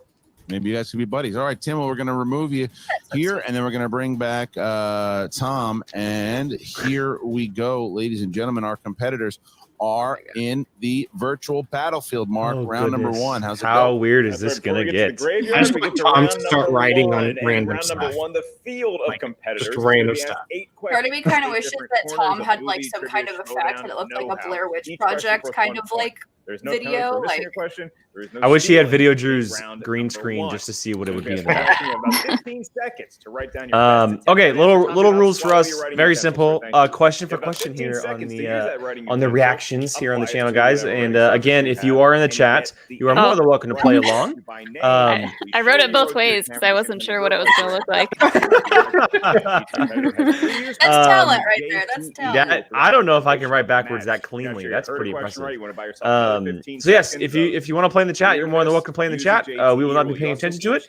Speaker 5: Maybe you guys could be buddies. All right, Tim, we're going to remove you here, and then we're going to bring back Tom. And here we go, ladies and gentlemen. Our competitors are in the virtual battlefield. Mark, round number one. How's it
Speaker 1: How
Speaker 5: go?
Speaker 1: weird is this going to get?
Speaker 4: I just want Tom to start writing on random
Speaker 12: round
Speaker 4: stuff.
Speaker 12: number one, the field of competitors.
Speaker 4: Just random
Speaker 12: is gonna be
Speaker 4: stuff.
Speaker 12: asked 8
Speaker 3: Part of me kind of
Speaker 12: questions,
Speaker 3: wishes
Speaker 12: different
Speaker 3: that
Speaker 12: corners
Speaker 3: Tom
Speaker 12: of
Speaker 3: had like
Speaker 12: movie,
Speaker 3: some
Speaker 12: trivia,
Speaker 3: kind of effect
Speaker 12: showdown,
Speaker 3: and it looked like a
Speaker 12: know-how.
Speaker 3: Blair Witch
Speaker 12: Each question
Speaker 3: project
Speaker 12: worth
Speaker 3: kind
Speaker 12: 1
Speaker 3: of
Speaker 12: point.
Speaker 3: like
Speaker 12: There's no
Speaker 3: video,
Speaker 12: penalty for missing
Speaker 3: like-
Speaker 12: a question. There is no
Speaker 1: I wish he had
Speaker 12: stealing.
Speaker 1: Video Drew's
Speaker 12: Round
Speaker 1: green
Speaker 12: number
Speaker 1: screen
Speaker 12: one.
Speaker 1: just to see what it would be in
Speaker 12: We're
Speaker 1: there.
Speaker 12: asking you about 15 seconds to write down your best
Speaker 1: Okay,
Speaker 12: attempt.
Speaker 1: little
Speaker 12: Tommy, how
Speaker 1: rules for
Speaker 12: slow
Speaker 1: us.
Speaker 12: are you writing
Speaker 1: Very
Speaker 12: your
Speaker 1: simple.
Speaker 12: pencil, sir? Thank you.
Speaker 1: Question for
Speaker 12: You have about
Speaker 1: question
Speaker 12: 15
Speaker 1: here
Speaker 12: seconds to use that writing
Speaker 1: on the
Speaker 12: utensil.
Speaker 1: reactions here on the
Speaker 12: Apply it
Speaker 1: channel,
Speaker 12: to
Speaker 1: guys.
Speaker 12: whatever
Speaker 1: And
Speaker 12: writing
Speaker 1: again,
Speaker 12: surface
Speaker 1: if
Speaker 12: you
Speaker 1: you
Speaker 12: have
Speaker 1: are in the
Speaker 12: and
Speaker 1: chat,
Speaker 12: get the
Speaker 1: you are more than welcome to play along.
Speaker 12: by name.
Speaker 2: I wrote it both ways because I wasn't sure what it was going to look like.
Speaker 3: That's talent right there. That's talent.
Speaker 1: I don't know if I can write backwards that cleanly. That's pretty impressive. So yes, if you want to play in the chat, you're more than welcome to play in the chat. We will not be paying attention to it,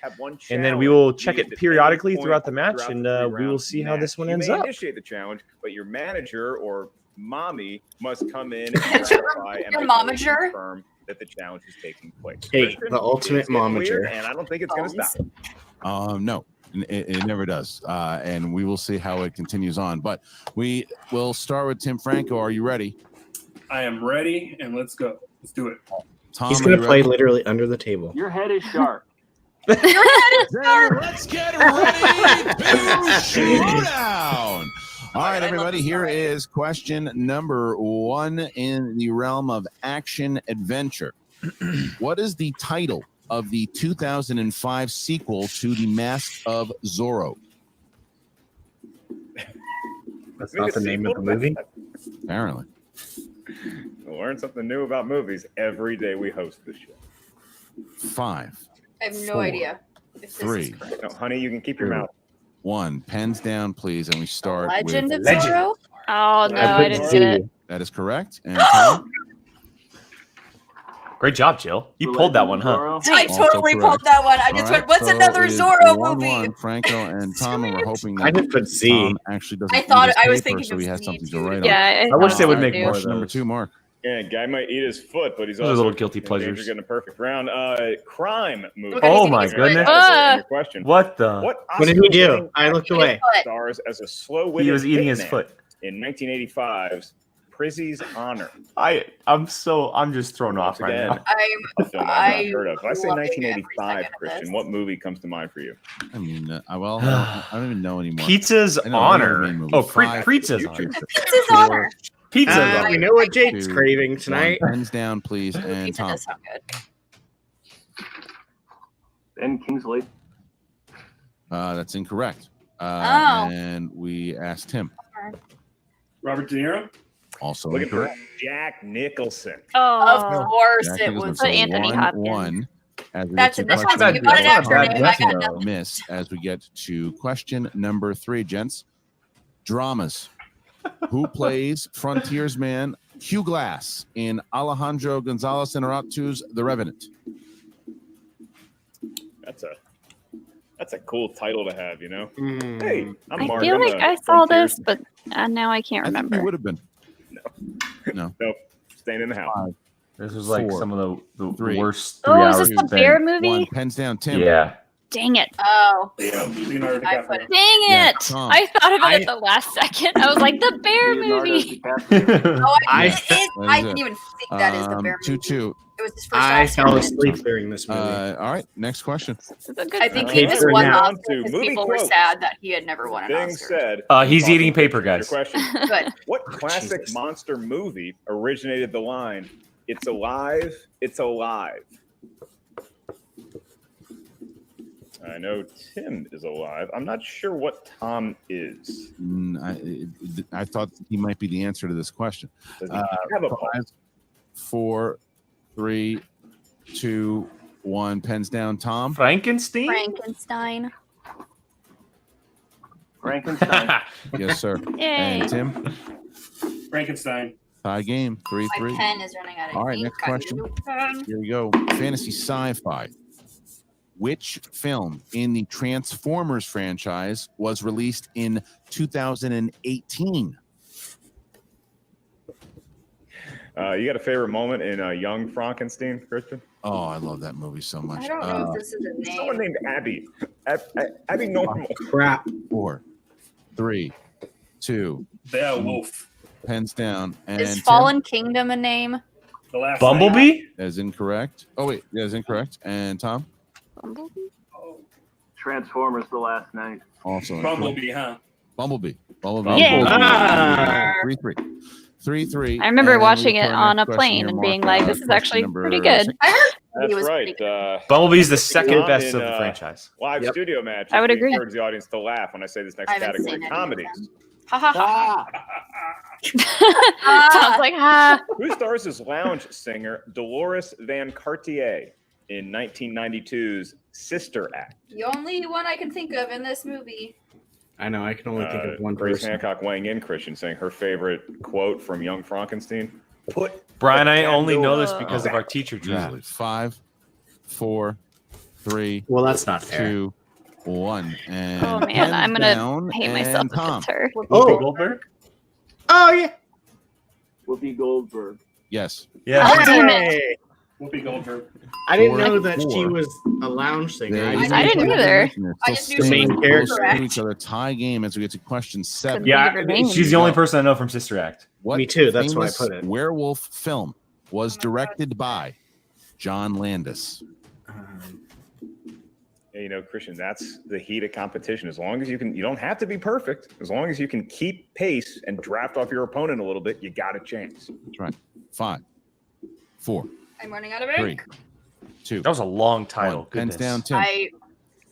Speaker 1: and then we will check it periodically throughout the match, and we will see how this one ends
Speaker 12: You may
Speaker 1: up.
Speaker 12: initiate the challenge, but your manager or mommy must come in and verify and
Speaker 3: Your
Speaker 12: identify
Speaker 3: momager?
Speaker 12: confirm that the challenge is taking place.
Speaker 4: Hey,
Speaker 12: Christian,
Speaker 4: the ultimate
Speaker 12: it's getting weird,
Speaker 4: momager.
Speaker 12: and I don't think it's going to stop.
Speaker 5: No, it never does. And we will see how it continues on. But we will start with Tim Franco. Are you ready?
Speaker 10: I am ready, and let's go. Let's do it.
Speaker 5: Tom,
Speaker 4: He's
Speaker 5: are
Speaker 4: going
Speaker 5: you
Speaker 4: to play
Speaker 5: ready?
Speaker 4: literally under the table.
Speaker 7: Your head is sharp.
Speaker 5: Then let's get ready to showdown. All right, everybody, here is question number one in the realm of action adventure. What is the title of the 2005 sequel to The Mask of Zorro?
Speaker 4: That's not the name of the movie?
Speaker 5: Apparently.
Speaker 12: We'll learn something new about movies every day we host this show.
Speaker 5: 5,
Speaker 3: I have no
Speaker 5: 4,
Speaker 3: idea if this
Speaker 5: 3,
Speaker 3: is correct.
Speaker 12: No, honey, you can keep your mouth.
Speaker 5: 1. Pens down, please, and we start
Speaker 3: Legend
Speaker 5: with
Speaker 3: of Zorro?
Speaker 2: Oh no, I didn't get it.
Speaker 5: That is correct. And Tom?
Speaker 1: Great job, Jill. You pulled that one, huh?
Speaker 3: I
Speaker 5: Also
Speaker 3: totally
Speaker 5: correct.
Speaker 3: pulled that one. I just
Speaker 5: All
Speaker 3: went,
Speaker 5: right,
Speaker 3: what's
Speaker 5: so
Speaker 3: another
Speaker 5: it is
Speaker 3: Zorro
Speaker 5: 1-1,
Speaker 3: movie?
Speaker 5: Franco and Tom, and we're hoping
Speaker 4: I
Speaker 5: that
Speaker 4: did put Z.
Speaker 5: Tom actually doesn't
Speaker 3: I
Speaker 5: eat
Speaker 3: thought
Speaker 5: his
Speaker 3: I was
Speaker 5: paper,
Speaker 3: thinking
Speaker 5: so
Speaker 3: of
Speaker 5: he has
Speaker 3: Z
Speaker 5: something to
Speaker 3: too.
Speaker 5: write
Speaker 2: Yeah,
Speaker 5: on.
Speaker 1: I wish they would
Speaker 2: thought
Speaker 1: make
Speaker 2: so,
Speaker 1: more
Speaker 2: too.
Speaker 1: of
Speaker 5: Question number
Speaker 1: those.
Speaker 5: 2, Mark.
Speaker 12: Yeah, guy might eat his foot, but he's
Speaker 1: Those are
Speaker 12: also
Speaker 1: little guilty
Speaker 12: in danger
Speaker 1: pleasures.
Speaker 12: of getting a perfect round. Crime movie.
Speaker 3: Look at
Speaker 1: Oh
Speaker 3: his
Speaker 1: my
Speaker 3: eating
Speaker 1: goodness.
Speaker 12: Your question.
Speaker 1: What the?
Speaker 12: What
Speaker 4: What did he do?
Speaker 12: Oscar-winning
Speaker 4: I looked
Speaker 12: actor
Speaker 4: away.
Speaker 12: stars as a slow-witted
Speaker 1: He was eating his
Speaker 12: hitman
Speaker 1: foot.
Speaker 12: in 1985's Prizzy's Honor.
Speaker 1: I'm just thrown off right
Speaker 12: Again,
Speaker 1: now.
Speaker 12: a film I've
Speaker 3: I'm
Speaker 12: not heard of. If I say
Speaker 3: loving every
Speaker 12: 1985,
Speaker 3: second of
Speaker 12: Christian,
Speaker 3: this.
Speaker 12: what movie comes to mind for you?
Speaker 5: I mean, I don't even know anymore.
Speaker 1: Pizza's
Speaker 5: I know, I know the
Speaker 1: Honor.
Speaker 5: main movie.
Speaker 1: Oh,
Speaker 5: 5,
Speaker 1: Pizza's
Speaker 12: Future.
Speaker 1: Honor.
Speaker 3: Pizza's Honor.
Speaker 1: Pizza's
Speaker 4: we
Speaker 1: Honor.
Speaker 4: know what Jake's
Speaker 5: 2,
Speaker 4: craving
Speaker 5: 1.
Speaker 4: tonight.
Speaker 5: Pens down, please, and
Speaker 3: Pizza
Speaker 5: Tom.
Speaker 3: does sound good.
Speaker 7: Ben Kingsley.
Speaker 5: That's incorrect.
Speaker 3: Oh.
Speaker 5: And we asked him.
Speaker 10: Robert De Niro.
Speaker 5: Also
Speaker 12: Looking for
Speaker 5: incorrect.
Speaker 12: Jack Nicholson.
Speaker 2: Oh,
Speaker 3: Of course
Speaker 5: Jack
Speaker 3: it
Speaker 5: Nicholson,
Speaker 3: was.
Speaker 2: But Anthony Hopkins.
Speaker 5: 1-1. As we
Speaker 3: That's
Speaker 5: get
Speaker 3: it.
Speaker 5: to
Speaker 3: That's
Speaker 5: question
Speaker 3: you got an
Speaker 5: number
Speaker 3: actor name. I got
Speaker 5: two,
Speaker 3: nothing.
Speaker 5: miss as we get to question number 3, gents. Dramas. Who plays frontiersman Hugh Glass in Alejandro Gonzalez Inarritu's The Revenant?
Speaker 12: That's a cool title to have, you know.
Speaker 4: Mm.
Speaker 12: Hey, I'm
Speaker 2: I
Speaker 12: Mark.
Speaker 2: feel
Speaker 12: I'm
Speaker 2: like
Speaker 12: a
Speaker 2: I saw
Speaker 12: Frontiers-
Speaker 2: this, but now I can't
Speaker 5: I think
Speaker 2: remember.
Speaker 5: it would have been. No.
Speaker 12: Nope. Staying in the house.
Speaker 5: 5,
Speaker 1: This was like
Speaker 5: 4,
Speaker 1: some of the
Speaker 5: 3.
Speaker 1: worst
Speaker 2: Oh,
Speaker 1: 3
Speaker 2: is
Speaker 1: hours
Speaker 2: this the
Speaker 1: spent.
Speaker 2: bear
Speaker 5: 1.
Speaker 2: movie?
Speaker 5: Pens down, Tim.
Speaker 1: Yeah.
Speaker 2: Dang it.
Speaker 3: Oh,
Speaker 10: Leonardo
Speaker 3: I put
Speaker 10: DiCaprio.
Speaker 2: Dang
Speaker 5: Yeah,
Speaker 2: it.
Speaker 5: Tom.
Speaker 2: I thought of it at the last second. I was like, the bear
Speaker 7: Leonardo
Speaker 2: movie.
Speaker 7: DiCaprio.
Speaker 3: oh
Speaker 4: I
Speaker 3: it is.
Speaker 5: That
Speaker 3: I
Speaker 5: is
Speaker 3: didn't
Speaker 5: it.
Speaker 3: even think that is the bear movie.
Speaker 5: 2-2.
Speaker 3: It was his first
Speaker 4: I
Speaker 3: Oscar
Speaker 4: fell
Speaker 3: win.
Speaker 4: asleep during this movie.
Speaker 5: All right, next question.
Speaker 2: This is a good
Speaker 3: I think
Speaker 2: movie.
Speaker 3: he
Speaker 4: Okay,
Speaker 3: just
Speaker 4: for
Speaker 3: won the
Speaker 4: now.
Speaker 3: Oscar
Speaker 12: To
Speaker 3: because
Speaker 12: movie
Speaker 3: people were
Speaker 12: quotes.
Speaker 3: sad that he had never won an
Speaker 12: Being
Speaker 3: Oscar.
Speaker 12: said,
Speaker 1: He's
Speaker 12: talking
Speaker 1: eating paper,
Speaker 12: your
Speaker 1: guys.
Speaker 12: question.
Speaker 3: Good.
Speaker 12: What classic
Speaker 4: Jesus.
Speaker 12: monster movie originated the line, "It's alive, it's alive"? I know Tim is alive. I'm not sure what Tom is.
Speaker 5: I thought he might be the answer to this question.
Speaker 12: Does he have a pulse?
Speaker 5: 5, 4, 3, 2, 1. Pens down, Tom.
Speaker 1: Frankenstein?
Speaker 3: Frankenstein.
Speaker 7: Frankenstein.
Speaker 5: Yes, sir.
Speaker 2: Yay.
Speaker 5: And Tim.
Speaker 10: Frankenstein.
Speaker 5: Tie game.
Speaker 3: My
Speaker 5: 3-3.
Speaker 3: pen is running out of
Speaker 5: All right,
Speaker 3: ink.
Speaker 5: next
Speaker 3: I need a
Speaker 5: question.
Speaker 3: new pen.
Speaker 5: Here we go. Fantasy sci-fi. Which film in the Transformers franchise was released in 2018?
Speaker 12: You got a favorite moment in Young Frankenstein, Christian?
Speaker 5: Oh, I love that movie so much.
Speaker 3: I don't know if this is a name.
Speaker 12: Someone named Abby. Abby Normal.
Speaker 4: Crap.
Speaker 5: 4, 3, 2.
Speaker 10: Beowulf.
Speaker 5: Pens down. And
Speaker 3: Is
Speaker 5: Tim?
Speaker 3: Fallen Kingdom a name?
Speaker 10: The last
Speaker 1: Bumblebee?
Speaker 5: That is incorrect. Oh, wait. That is incorrect. And Tom?
Speaker 2: Bumblebee?
Speaker 7: Transformers: The Last Night.
Speaker 5: Also incorrect.
Speaker 10: Bumblebee, huh?
Speaker 5: Bumblebee.
Speaker 1: Yeah.
Speaker 5: 3-3. 3-3.
Speaker 2: I remember
Speaker 5: And
Speaker 2: watching
Speaker 5: we
Speaker 2: it
Speaker 5: go to our
Speaker 2: on
Speaker 5: next
Speaker 2: a
Speaker 5: question
Speaker 2: plane
Speaker 5: here,
Speaker 2: and
Speaker 5: Mark.
Speaker 2: being like, this is
Speaker 5: Question
Speaker 2: actually
Speaker 5: number
Speaker 2: pretty good.
Speaker 5: 6.
Speaker 3: I heard
Speaker 12: That's
Speaker 3: he was
Speaker 12: right.
Speaker 3: pretty
Speaker 1: Bumblebee's the second
Speaker 12: Tom
Speaker 1: best
Speaker 12: in,
Speaker 1: of the franchise.
Speaker 12: Live
Speaker 4: Yep.
Speaker 12: studio match.
Speaker 2: I would agree.
Speaker 12: Encourage the audience to laugh when I say this next
Speaker 3: I haven't
Speaker 12: category:
Speaker 3: seen any of
Speaker 12: comedies.
Speaker 3: them. Ha ha ha.
Speaker 2: Sounds like, ha.
Speaker 12: Who stars as lounge singer Dolores Van Cartier in 1992's Sister Act?
Speaker 3: The only one I can think of in this movie.
Speaker 4: I know. I can only think of one
Speaker 12: Grace
Speaker 4: person.
Speaker 12: Hancock weighing in, Christian, saying her favorite quote from Young Frankenstein.
Speaker 1: Brian, I only know this
Speaker 3: Uh,
Speaker 1: because of our teacher draft.
Speaker 5: Easily. 5, 4, 3,
Speaker 4: Well, that's not fair.
Speaker 5: 2, 1. And
Speaker 2: Oh, man,
Speaker 5: pens
Speaker 2: I'm gonna
Speaker 5: down,
Speaker 2: hate myself
Speaker 5: and
Speaker 2: if
Speaker 5: Tom.
Speaker 2: it's her.
Speaker 1: Whoopi Goldberg?
Speaker 4: Oh yeah.
Speaker 7: Whoopi Goldberg.
Speaker 5: Yes.
Speaker 1: Yeah.
Speaker 2: Oh, damn it.
Speaker 10: Whoopi Goldberg.
Speaker 4: I didn't
Speaker 5: 4,
Speaker 4: know that she
Speaker 5: 4.
Speaker 4: was a lounge singer.
Speaker 5: They-
Speaker 4: just
Speaker 2: I
Speaker 4: knew
Speaker 2: didn't
Speaker 4: she was-
Speaker 2: either.
Speaker 3: I just knew
Speaker 4: she
Speaker 5: Staying
Speaker 4: was
Speaker 5: close
Speaker 3: correct.
Speaker 5: to each other. Tie game as we get to question 7.
Speaker 2: Couldn't
Speaker 1: Yeah,
Speaker 2: think of her name.
Speaker 1: she's the only person I know from Sister Act.
Speaker 5: What
Speaker 4: Me too, that's why I
Speaker 5: famous
Speaker 4: put it.
Speaker 5: werewolf film was directed by John Landis?
Speaker 12: Yeah, you know, Christian, that's the heat of competition. As long as you can, you don't have to be perfect. As long as you can keep pace and draft off your opponent a little bit, you got a chance.
Speaker 5: That's right. 5, 4,
Speaker 3: I'm running out of
Speaker 5: 3,
Speaker 3: ink.
Speaker 5: 2.
Speaker 1: That was a long title.
Speaker 5: 1. Pens
Speaker 1: Goodness.
Speaker 5: down, Tim.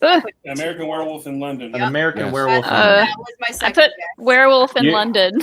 Speaker 2: Ugh,
Speaker 10: American Werewolf in London.
Speaker 1: An American
Speaker 5: Yes.
Speaker 1: Werewolf.
Speaker 3: That was my
Speaker 2: I
Speaker 3: second
Speaker 2: put
Speaker 3: guess.
Speaker 2: werewolf in
Speaker 1: You-
Speaker 2: London.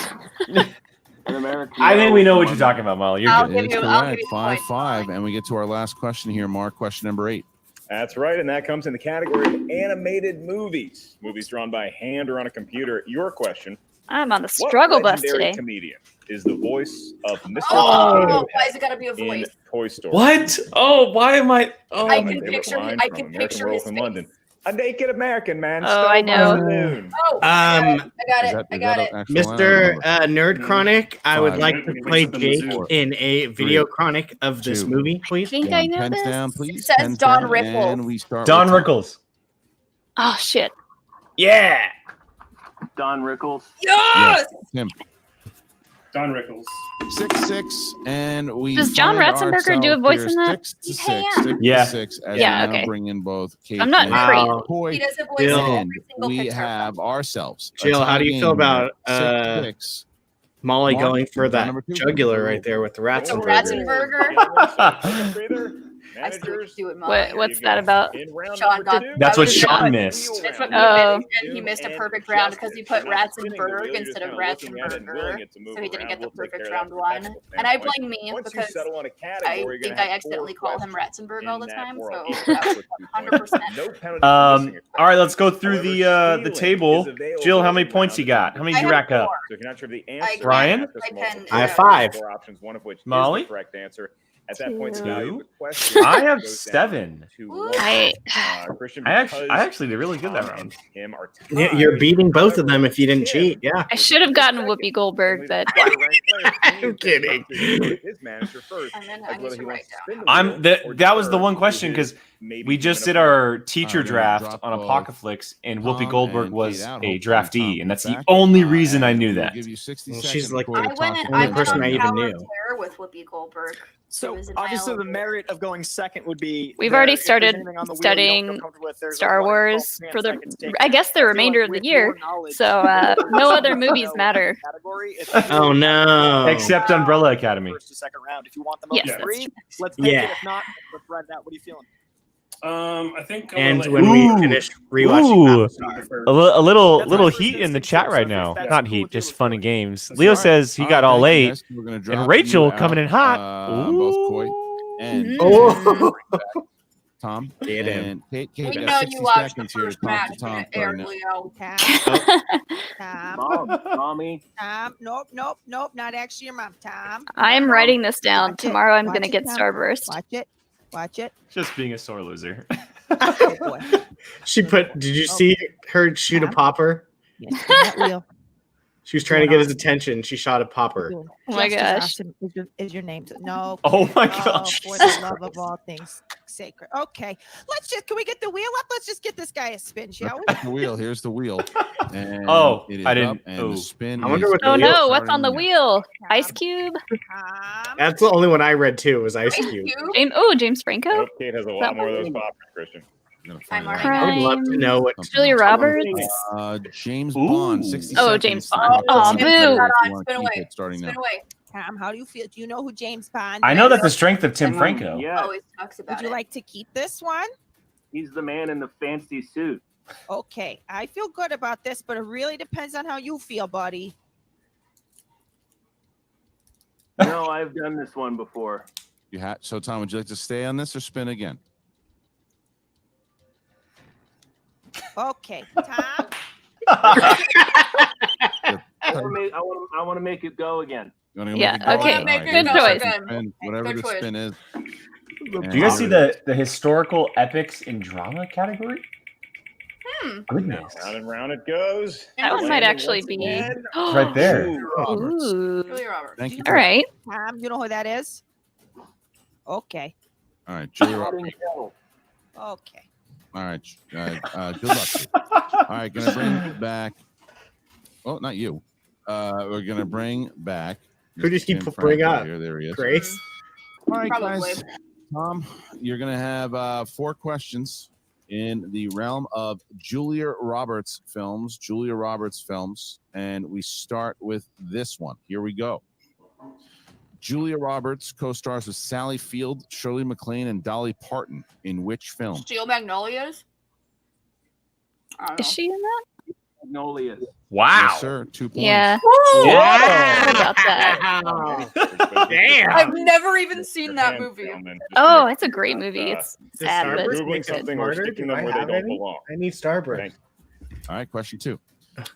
Speaker 7: An American
Speaker 1: I think we know what
Speaker 7: Werewolf
Speaker 1: you're
Speaker 7: in
Speaker 1: talking about, Molly. You're
Speaker 3: I'll
Speaker 1: good.
Speaker 3: give
Speaker 5: It is
Speaker 3: you- I'll give
Speaker 5: correct.
Speaker 3: you the
Speaker 5: 5,
Speaker 3: point.
Speaker 5: 5. And we get to our last question here, Mark. Question number 8.
Speaker 12: That's right, and that comes in the category of animated movies. Movies drawn by hand or on a computer. Your question:
Speaker 2: I'm on the
Speaker 12: what
Speaker 2: struggle bus
Speaker 12: legendary
Speaker 2: today.
Speaker 12: comedian is the voice of Mr.
Speaker 3: Oh, why is it gotta be a
Speaker 12: in
Speaker 3: voice?
Speaker 12: Toy Story?
Speaker 1: What? Oh, why am I? Oh,
Speaker 3: I
Speaker 12: My
Speaker 3: can
Speaker 12: favorite
Speaker 3: picture
Speaker 12: line
Speaker 3: I
Speaker 12: from
Speaker 3: can
Speaker 12: American
Speaker 3: picture
Speaker 12: Werewolf
Speaker 3: his
Speaker 12: in
Speaker 3: face.
Speaker 12: London. A naked American man.
Speaker 2: Oh,
Speaker 12: stole
Speaker 2: I
Speaker 12: my
Speaker 2: know.
Speaker 12: balloon.
Speaker 3: Oh, I got
Speaker 4: Um,
Speaker 3: it. I got it.
Speaker 4: Mr. Nerd Chronic, I would
Speaker 5: 5,
Speaker 4: like to play Jake
Speaker 5: 4,
Speaker 4: in a video
Speaker 5: 3,
Speaker 4: chronic of this
Speaker 5: 2,
Speaker 4: movie,
Speaker 2: I
Speaker 4: please.
Speaker 2: think I know
Speaker 5: Pens
Speaker 2: this.
Speaker 5: down, please.
Speaker 3: It says
Speaker 5: Pens
Speaker 3: Don
Speaker 5: down,
Speaker 3: Rickles.
Speaker 5: And we start
Speaker 1: Don
Speaker 5: with Tom.
Speaker 1: Rickles.
Speaker 2: Oh, shit.
Speaker 4: Yeah.
Speaker 7: Don Rickles.
Speaker 3: Yes!
Speaker 5: Tim.
Speaker 10: Don Rickles.
Speaker 5: 6-6, and we
Speaker 2: Does John
Speaker 5: find
Speaker 2: Ratzenberger do a
Speaker 5: ourselves
Speaker 2: voice
Speaker 5: here
Speaker 2: in that?
Speaker 5: 6-6,
Speaker 3: Yeah.
Speaker 5: 6
Speaker 1: Yeah.
Speaker 5: 6, as
Speaker 2: Yeah,
Speaker 5: we now
Speaker 2: okay.
Speaker 5: bring in both Kate
Speaker 2: I'm not
Speaker 5: and
Speaker 2: great.
Speaker 3: He
Speaker 5: Coy,
Speaker 3: does a voice
Speaker 4: Jill.
Speaker 3: in
Speaker 5: and
Speaker 3: every single
Speaker 5: we
Speaker 3: picture.
Speaker 5: have ourselves. a
Speaker 4: Jill, how
Speaker 5: tie
Speaker 4: do you
Speaker 5: game
Speaker 4: feel about
Speaker 5: here, 6-6.
Speaker 4: Molly
Speaker 5: Mark,
Speaker 4: going for
Speaker 5: time
Speaker 4: that
Speaker 5: number 2.
Speaker 4: jugular right there with the
Speaker 3: Ratzenberger.
Speaker 12: Ratzenberger.
Speaker 3: I still
Speaker 12: Managers.
Speaker 3: do it, Molly.
Speaker 2: What's that about?
Speaker 12: In round
Speaker 3: Sean
Speaker 12: number
Speaker 3: got-
Speaker 12: 2.
Speaker 1: That's what
Speaker 3: That was
Speaker 1: Sean
Speaker 3: it.
Speaker 1: missed.
Speaker 3: That's what
Speaker 2: Oh.
Speaker 3: he missed, and he missed a perfect round because he put Ratzenberg instead of Ratzenberger, so he didn't get the perfect round one. And I blame me
Speaker 12: Once you
Speaker 3: because
Speaker 12: settle on a
Speaker 3: I
Speaker 12: category, you're
Speaker 3: think
Speaker 12: gonna
Speaker 3: I
Speaker 12: have
Speaker 3: accidentally
Speaker 12: 4
Speaker 3: call him
Speaker 12: questions
Speaker 3: Ratzenberg
Speaker 12: in
Speaker 3: all the
Speaker 12: that
Speaker 3: time,
Speaker 12: world.
Speaker 3: so
Speaker 12: Each
Speaker 3: that was
Speaker 12: with 2 points.
Speaker 3: 100%.
Speaker 12: No penalty for missing a
Speaker 1: All right, let's go through
Speaker 12: However,
Speaker 1: the
Speaker 12: stealing
Speaker 1: table.
Speaker 12: is available
Speaker 1: Jill, how many
Speaker 12: in
Speaker 1: points you
Speaker 12: round
Speaker 1: got? How many
Speaker 3: I
Speaker 1: did you
Speaker 3: have
Speaker 1: rack up?
Speaker 3: 4.
Speaker 12: So if you're not sure of the
Speaker 3: I
Speaker 12: answer,
Speaker 3: can-
Speaker 1: Brian?
Speaker 12: you have to
Speaker 3: I
Speaker 12: multiply
Speaker 3: can-
Speaker 4: I have
Speaker 12: by
Speaker 4: 5.
Speaker 12: 4 options, one of which
Speaker 1: Molly?
Speaker 12: is the correct answer. At that point, the
Speaker 2: 2.
Speaker 12: value of the question
Speaker 1: I have
Speaker 12: goes down
Speaker 1: 7.
Speaker 12: to
Speaker 3: Woo.
Speaker 12: 1. Christian,
Speaker 1: I actually
Speaker 12: because
Speaker 1: did really good that
Speaker 12: Tom
Speaker 1: round.
Speaker 12: and Tim are
Speaker 4: Yeah, you're
Speaker 12: tied.
Speaker 4: beating both of them
Speaker 12: However,
Speaker 4: if you didn't
Speaker 12: Tim
Speaker 4: cheat. Yeah.
Speaker 2: I should have gotten Whoopi Goldberg, but
Speaker 4: I'm kidding.
Speaker 12: His manager first,
Speaker 3: And then
Speaker 12: as
Speaker 3: I need
Speaker 12: whether
Speaker 3: to
Speaker 12: he
Speaker 3: write
Speaker 12: wants to
Speaker 3: down.
Speaker 12: spin the
Speaker 1: I'm
Speaker 12: wheel or
Speaker 1: that was the
Speaker 12: defer
Speaker 1: one
Speaker 12: to
Speaker 1: question
Speaker 12: his
Speaker 1: because
Speaker 12: maybe
Speaker 1: we just
Speaker 12: even
Speaker 1: did
Speaker 12: opponent.
Speaker 1: our teacher
Speaker 5: We're gonna
Speaker 1: draft
Speaker 5: drop
Speaker 1: on
Speaker 5: both
Speaker 1: Apocalypse, and Whoopi
Speaker 5: Tom
Speaker 1: Goldberg
Speaker 5: and
Speaker 1: was
Speaker 5: Kate out.
Speaker 1: a
Speaker 5: Hopefully
Speaker 1: draftee,
Speaker 5: Tom
Speaker 1: and that's
Speaker 5: comes
Speaker 1: the
Speaker 5: back.
Speaker 1: only reason I
Speaker 5: And
Speaker 1: knew
Speaker 5: we'll
Speaker 1: that.
Speaker 5: give you 60
Speaker 4: Well,
Speaker 5: seconds
Speaker 4: she's like
Speaker 5: before
Speaker 3: I
Speaker 5: we
Speaker 3: went.
Speaker 5: talk
Speaker 3: I
Speaker 5: about
Speaker 4: only
Speaker 3: went
Speaker 4: person
Speaker 3: on
Speaker 4: I even
Speaker 3: Power
Speaker 4: knew.
Speaker 3: of Terror with Whoopi Goldberg.
Speaker 11: So
Speaker 3: It was
Speaker 11: obviously the
Speaker 3: invaluable.
Speaker 11: merit of going second would be
Speaker 2: We've
Speaker 11: the-
Speaker 2: already
Speaker 11: if there's
Speaker 2: started
Speaker 11: anything on the wheel you don't
Speaker 2: studying
Speaker 11: feel comfortable with, there's a
Speaker 2: Star
Speaker 11: 1 in 12
Speaker 2: Wars
Speaker 11: chance
Speaker 2: for
Speaker 11: that
Speaker 2: the,
Speaker 11: gets taken
Speaker 2: I guess,
Speaker 11: out.
Speaker 2: the
Speaker 11: I feel
Speaker 2: remainder
Speaker 11: like
Speaker 2: of the
Speaker 11: with
Speaker 2: year.
Speaker 11: your knowledge,
Speaker 2: So
Speaker 11: you
Speaker 2: no
Speaker 11: would
Speaker 2: other
Speaker 11: know
Speaker 2: movies
Speaker 11: what
Speaker 2: matter.
Speaker 11: category. It's
Speaker 4: Oh no.
Speaker 1: Except Umbrella Academy.
Speaker 11: First to second round. If you want the most
Speaker 2: Yes, that's
Speaker 11: three,
Speaker 2: true.
Speaker 11: let's pick
Speaker 4: Yeah.
Speaker 11: it. If not, let's ride that. What are you feeling?
Speaker 10: I think I'm
Speaker 4: And
Speaker 10: gonna
Speaker 4: when
Speaker 10: let
Speaker 4: we
Speaker 1: Ooh.
Speaker 4: finish rewatching
Speaker 1: Ooh.
Speaker 4: Avatar.
Speaker 1: A little
Speaker 11: That's
Speaker 1: little
Speaker 11: my first
Speaker 1: heat in the
Speaker 11: instinct,
Speaker 1: chat
Speaker 11: too,
Speaker 1: right
Speaker 11: so
Speaker 1: now.
Speaker 11: that's
Speaker 1: Not
Speaker 11: cool
Speaker 1: heat,
Speaker 11: with you,
Speaker 1: just
Speaker 11: let's
Speaker 1: fun
Speaker 11: do
Speaker 1: and
Speaker 11: it.
Speaker 1: games.
Speaker 5: That's
Speaker 1: Leo
Speaker 5: right.
Speaker 1: says he
Speaker 5: All
Speaker 1: got
Speaker 5: right,
Speaker 1: all
Speaker 5: thank you,
Speaker 1: 8,
Speaker 5: guys. We're gonna drop
Speaker 1: and
Speaker 5: you
Speaker 1: Rachel
Speaker 5: out,
Speaker 1: coming in hot.
Speaker 5: both Coy and
Speaker 2: Mm.
Speaker 4: Oh.
Speaker 5: Tom
Speaker 4: Get him.
Speaker 5: and Kate. Kate,
Speaker 3: We
Speaker 5: we
Speaker 3: know
Speaker 5: got
Speaker 3: you
Speaker 5: 60
Speaker 3: watched the
Speaker 5: seconds here to
Speaker 3: first
Speaker 5: talk
Speaker 3: match
Speaker 5: to
Speaker 3: when
Speaker 5: Tom
Speaker 3: it
Speaker 5: for
Speaker 3: aired,
Speaker 5: now.
Speaker 3: Leo.
Speaker 7: Mom, mommy.
Speaker 6: Tom, nope, not actually your mom, Tom.
Speaker 2: I am
Speaker 6: No.
Speaker 2: writing this down.
Speaker 6: Watch it.
Speaker 2: Tomorrow I'm
Speaker 6: Watch
Speaker 2: going to
Speaker 6: it,
Speaker 2: get
Speaker 6: Tom.
Speaker 2: Starburst.
Speaker 6: Watch it.
Speaker 1: Just being a sore loser.
Speaker 6: Oh boy.
Speaker 4: She put. Did you see her shoot a
Speaker 6: Tom?
Speaker 4: popper?
Speaker 6: Yes, spin that wheel.
Speaker 4: She was trying to get his attention. She shot a popper.
Speaker 2: Oh my gosh.
Speaker 6: Is your name? No.
Speaker 1: Oh my
Speaker 6: Oh,
Speaker 1: gosh.
Speaker 6: for the love of all things sacred. Okay. Can we get the wheel up? Let's just get this guy a spin, shall we?
Speaker 5: The wheel. Here's the wheel. And
Speaker 1: Oh,
Speaker 5: it is
Speaker 1: I didn't-
Speaker 5: up, and
Speaker 1: oh.
Speaker 5: the spin.
Speaker 4: I wonder
Speaker 5: is
Speaker 4: what the
Speaker 2: Oh
Speaker 4: wheel
Speaker 2: no, what's on the
Speaker 5: starting
Speaker 2: wheel? Ice Cube?
Speaker 4: That's the only one I read too. Was Ice Cube.
Speaker 2: James Franco?
Speaker 12: I hope Kate has a lot
Speaker 2: That
Speaker 12: more of
Speaker 2: one?
Speaker 12: those poppers, Christian.
Speaker 5: now.
Speaker 3: I'm
Speaker 5: Find
Speaker 3: already
Speaker 5: out.
Speaker 4: I would love to know what.
Speaker 2: Julia Roberts?
Speaker 5: James
Speaker 1: Ooh.
Speaker 5: Bond, 60
Speaker 2: Oh,
Speaker 5: seconds.
Speaker 2: James Bond.
Speaker 3: Oh,
Speaker 2: Oh,
Speaker 3: Tim,
Speaker 2: boo.
Speaker 3: put that
Speaker 5: If you
Speaker 3: on.
Speaker 5: want
Speaker 3: Spin
Speaker 5: to keep
Speaker 3: away.
Speaker 5: it starting
Speaker 3: Spin
Speaker 5: now.
Speaker 3: away.
Speaker 6: Tom, how do you feel? Do you know who James Bond
Speaker 1: I know
Speaker 6: is?
Speaker 1: that the strength of Tim Franco.
Speaker 3: Always talks about
Speaker 6: Would you
Speaker 3: it.
Speaker 6: like to keep this one?
Speaker 14: He's the man in the fancy suit.
Speaker 6: Okay, I feel good about this, but it really depends on how you feel, buddy.
Speaker 14: No, I've done this one before.
Speaker 5: You had so Tom, would you like to stay on this or spin again?
Speaker 6: Okay, Tom.
Speaker 14: I want to make it go again.
Speaker 5: You wanna
Speaker 2: Yeah,
Speaker 5: make it go?
Speaker 2: okay.
Speaker 5: All right,
Speaker 3: Good
Speaker 5: here's the
Speaker 3: choice.
Speaker 5: second spin, whatever
Speaker 3: Good
Speaker 5: the
Speaker 3: choice.
Speaker 5: spin is.
Speaker 1: Do you guys see the historical epics in drama category? Goodness.
Speaker 12: Round and round it goes.
Speaker 2: That one might
Speaker 12: Landing
Speaker 2: actually
Speaker 12: once
Speaker 2: be.
Speaker 12: again.
Speaker 1: It's right there.
Speaker 2: Ooh.
Speaker 3: Julia Roberts.
Speaker 5: Thank you.
Speaker 2: All right.
Speaker 6: Tom, you know who that is? Okay.
Speaker 5: All right, Julia Roberts.
Speaker 6: Okay.
Speaker 5: All right. Good luck. to you. All right, gonna bring back. Oh, not you. We're gonna bring back.
Speaker 4: Who did he
Speaker 5: Tim
Speaker 4: bring
Speaker 5: Franco
Speaker 4: up?
Speaker 5: Here, there he is.
Speaker 4: Grace.
Speaker 5: All right,
Speaker 3: Probably.
Speaker 5: guys. Tom, you're gonna have 4 questions in the realm of Julia Roberts films. Julia Roberts films, and we start with this one. Here we go. Julia Roberts co-stars with Sally Field, Shirley MacLaine, and Dolly Parton in which film?
Speaker 3: Steel Magnolias? I don't know.
Speaker 2: Is she in that?
Speaker 14: Magnolias.
Speaker 1: Wow.
Speaker 5: Yes, sir. 2 points.
Speaker 2: Yeah.
Speaker 1: Yeah.
Speaker 2: What about that?
Speaker 4: Damn.
Speaker 3: I've never even seen that
Speaker 12: Japan
Speaker 3: movie.
Speaker 12: film, and just
Speaker 2: Oh,
Speaker 12: make-
Speaker 2: it's a great movie. It's
Speaker 4: Does
Speaker 2: sad, but
Speaker 4: Starburst
Speaker 2: it's
Speaker 12: Googling
Speaker 4: make it
Speaker 12: something or
Speaker 4: smarter?
Speaker 12: sticking
Speaker 4: Do
Speaker 12: them
Speaker 4: I
Speaker 12: where they
Speaker 4: have
Speaker 12: don't
Speaker 4: any?
Speaker 12: belong.
Speaker 4: I need Starburst.
Speaker 12: Thank
Speaker 5: All right, question 2.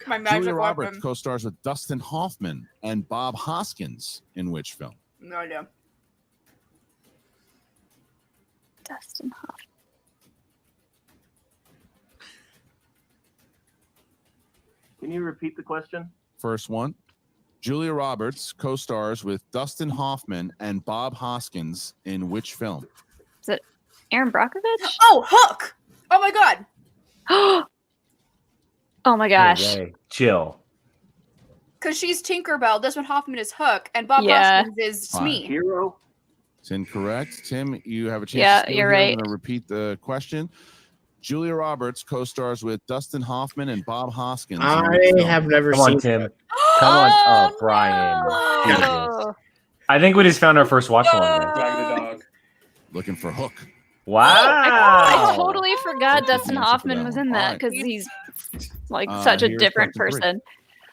Speaker 3: My magic
Speaker 5: Julia Roberts
Speaker 3: weapon.
Speaker 5: co-stars with Dustin Hoffman and Bob Hoskins in which film?
Speaker 3: No idea.
Speaker 2: Dustin Hoffman.
Speaker 14: Can you repeat the question?
Speaker 5: First one. Julia Roberts co-stars with Dustin Hoffman and Bob Hoskins in which film?
Speaker 2: Is it Aaron Brockovich?
Speaker 3: Oh, Hook! Oh my god.
Speaker 2: Oh my gosh.
Speaker 1: No way. Chill.
Speaker 3: Because she's Tinkerbell, Desmond Hoffman is Hook, and Bob
Speaker 2: Yeah.
Speaker 3: Hoskins is
Speaker 5: Fine.
Speaker 3: Smee.
Speaker 14: Hero.
Speaker 5: It's incorrect. Tim, you have a chance.
Speaker 2: Yeah,
Speaker 5: to steal
Speaker 2: you're
Speaker 5: here. I'm
Speaker 2: right.
Speaker 5: going to repeat the question. Julia Roberts co-stars with Dustin Hoffman and Bob Hoskins. in
Speaker 4: I
Speaker 5: which film?
Speaker 4: have never
Speaker 1: Come
Speaker 4: seen
Speaker 1: on, Tim.
Speaker 4: that.
Speaker 1: Come on.
Speaker 2: Oh,
Speaker 1: Oh, Brian.
Speaker 2: no.
Speaker 1: I think we just found our first watch along there.
Speaker 10: Drag the dog.
Speaker 5: Looking for Hook.
Speaker 1: Wow.
Speaker 2: I totally forgot
Speaker 5: That's
Speaker 2: Dustin
Speaker 5: the answer for
Speaker 2: Hoffman
Speaker 5: that
Speaker 2: was
Speaker 5: one.
Speaker 2: in
Speaker 5: All
Speaker 2: that
Speaker 5: right.
Speaker 2: because he's like such a
Speaker 5: Here's
Speaker 2: different
Speaker 5: question 3.
Speaker 2: person.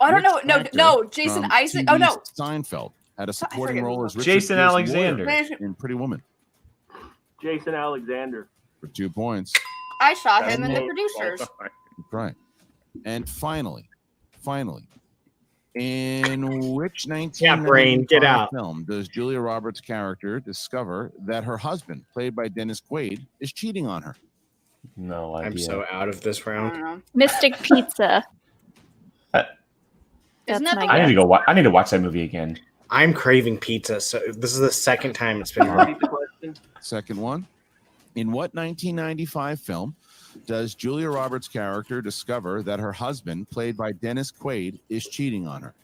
Speaker 3: I don't
Speaker 5: Which
Speaker 3: know.
Speaker 5: actor
Speaker 3: No, Jason
Speaker 5: from
Speaker 3: Isaac. Oh,
Speaker 5: TV's
Speaker 3: no.
Speaker 5: Seinfeld had a supporting
Speaker 3: forget
Speaker 5: role
Speaker 3: who
Speaker 5: as
Speaker 3: it
Speaker 5: Richard
Speaker 1: Jason
Speaker 5: Gere's
Speaker 1: Alexander.
Speaker 5: lawyer in Pretty Woman
Speaker 14: Jason Alexander.
Speaker 5: for 2 points.
Speaker 3: I saw him
Speaker 12: That's
Speaker 3: in the
Speaker 12: all
Speaker 3: producers.
Speaker 12: time.
Speaker 5: That's right. And finally, in which 1995
Speaker 4: brain, get out.
Speaker 5: film does Julia Roberts' character discover that her husband, played by Dennis Quaid, is cheating on her?
Speaker 1: No idea.
Speaker 4: I'm so out of this
Speaker 3: I
Speaker 4: round.
Speaker 3: don't know.
Speaker 2: Mystic Pizza.
Speaker 3: Isn't
Speaker 2: That's
Speaker 3: that
Speaker 2: my
Speaker 3: the
Speaker 1: I need
Speaker 2: guess.
Speaker 1: to go. I need to watch that movie again.
Speaker 4: I'm craving pizza, so this is the second time it's been
Speaker 14: Repeat the question.
Speaker 5: Second one. In what 1995 film does Julia Roberts' character discover that her husband, played by Dennis Quaid, is cheating on her?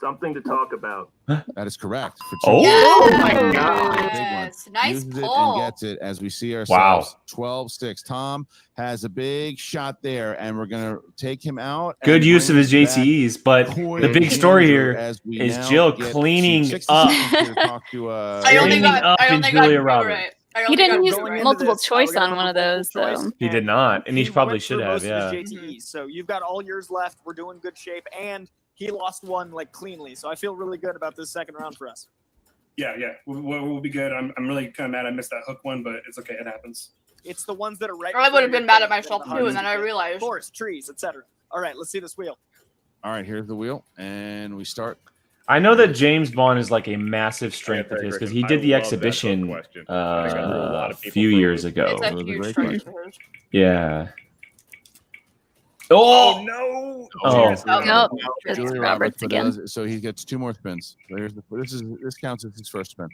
Speaker 14: Something to talk about.
Speaker 5: That is correct. For 2
Speaker 1: Oh.
Speaker 5: points.
Speaker 4: Oh my
Speaker 5: Big
Speaker 4: god.
Speaker 5: one.
Speaker 3: Yes. Nice
Speaker 5: Uses it
Speaker 3: pull.
Speaker 5: and gets it as we see
Speaker 1: Wow.
Speaker 5: ourselves. 12-6. Tom has a big shot there, and we're going to take him out.
Speaker 1: Good
Speaker 5: and
Speaker 1: use of
Speaker 5: bring
Speaker 1: his
Speaker 5: back
Speaker 1: JCEs, but
Speaker 5: Coy
Speaker 1: the big story
Speaker 5: Gander
Speaker 1: here
Speaker 5: as we
Speaker 1: is
Speaker 5: now
Speaker 1: Jill
Speaker 5: get
Speaker 1: cleaning
Speaker 5: 60
Speaker 1: up.
Speaker 5: seconds here to talk to,
Speaker 3: I only
Speaker 1: Cleaning
Speaker 3: got.
Speaker 1: up
Speaker 3: I
Speaker 1: in
Speaker 3: only got
Speaker 1: Julia
Speaker 3: two
Speaker 1: Roberts.
Speaker 3: right. I
Speaker 2: He
Speaker 3: only
Speaker 2: didn't
Speaker 3: got
Speaker 2: use
Speaker 3: two right.
Speaker 2: multiple
Speaker 11: this,
Speaker 2: choice
Speaker 11: we're gonna
Speaker 2: on one of
Speaker 11: multiple
Speaker 2: those,
Speaker 11: choice.
Speaker 2: though.
Speaker 1: He did not, and he probably
Speaker 11: went
Speaker 1: should
Speaker 11: through
Speaker 1: have.
Speaker 11: most
Speaker 1: Yeah.
Speaker 11: of his JTEs, so you've got all yours left. We're doing good shape, and he lost one like cleanly. So I feel really good about this second round for us.
Speaker 10: Yeah, we'll be good. I'm really kind of mad I missed that Hook one, but it's okay. It happens.
Speaker 11: It's the ones that are right.
Speaker 3: I would have been mad at myself
Speaker 11: myself
Speaker 3: too, and then I realized.
Speaker 11: Forests, trees, etc. All right, let's see this wheel.
Speaker 5: All right, here's the wheel, and we start
Speaker 1: I know that James Bond is like a massive strength of his because he did the exhibition a few years ago.
Speaker 3: It's a huge strength of hers.
Speaker 1: Yeah.
Speaker 12: Oh no!
Speaker 2: Nope. It's
Speaker 5: Julia
Speaker 2: Roberts
Speaker 5: but
Speaker 2: again.
Speaker 5: so he gets 2 more spins. So here's this counts as his first spin.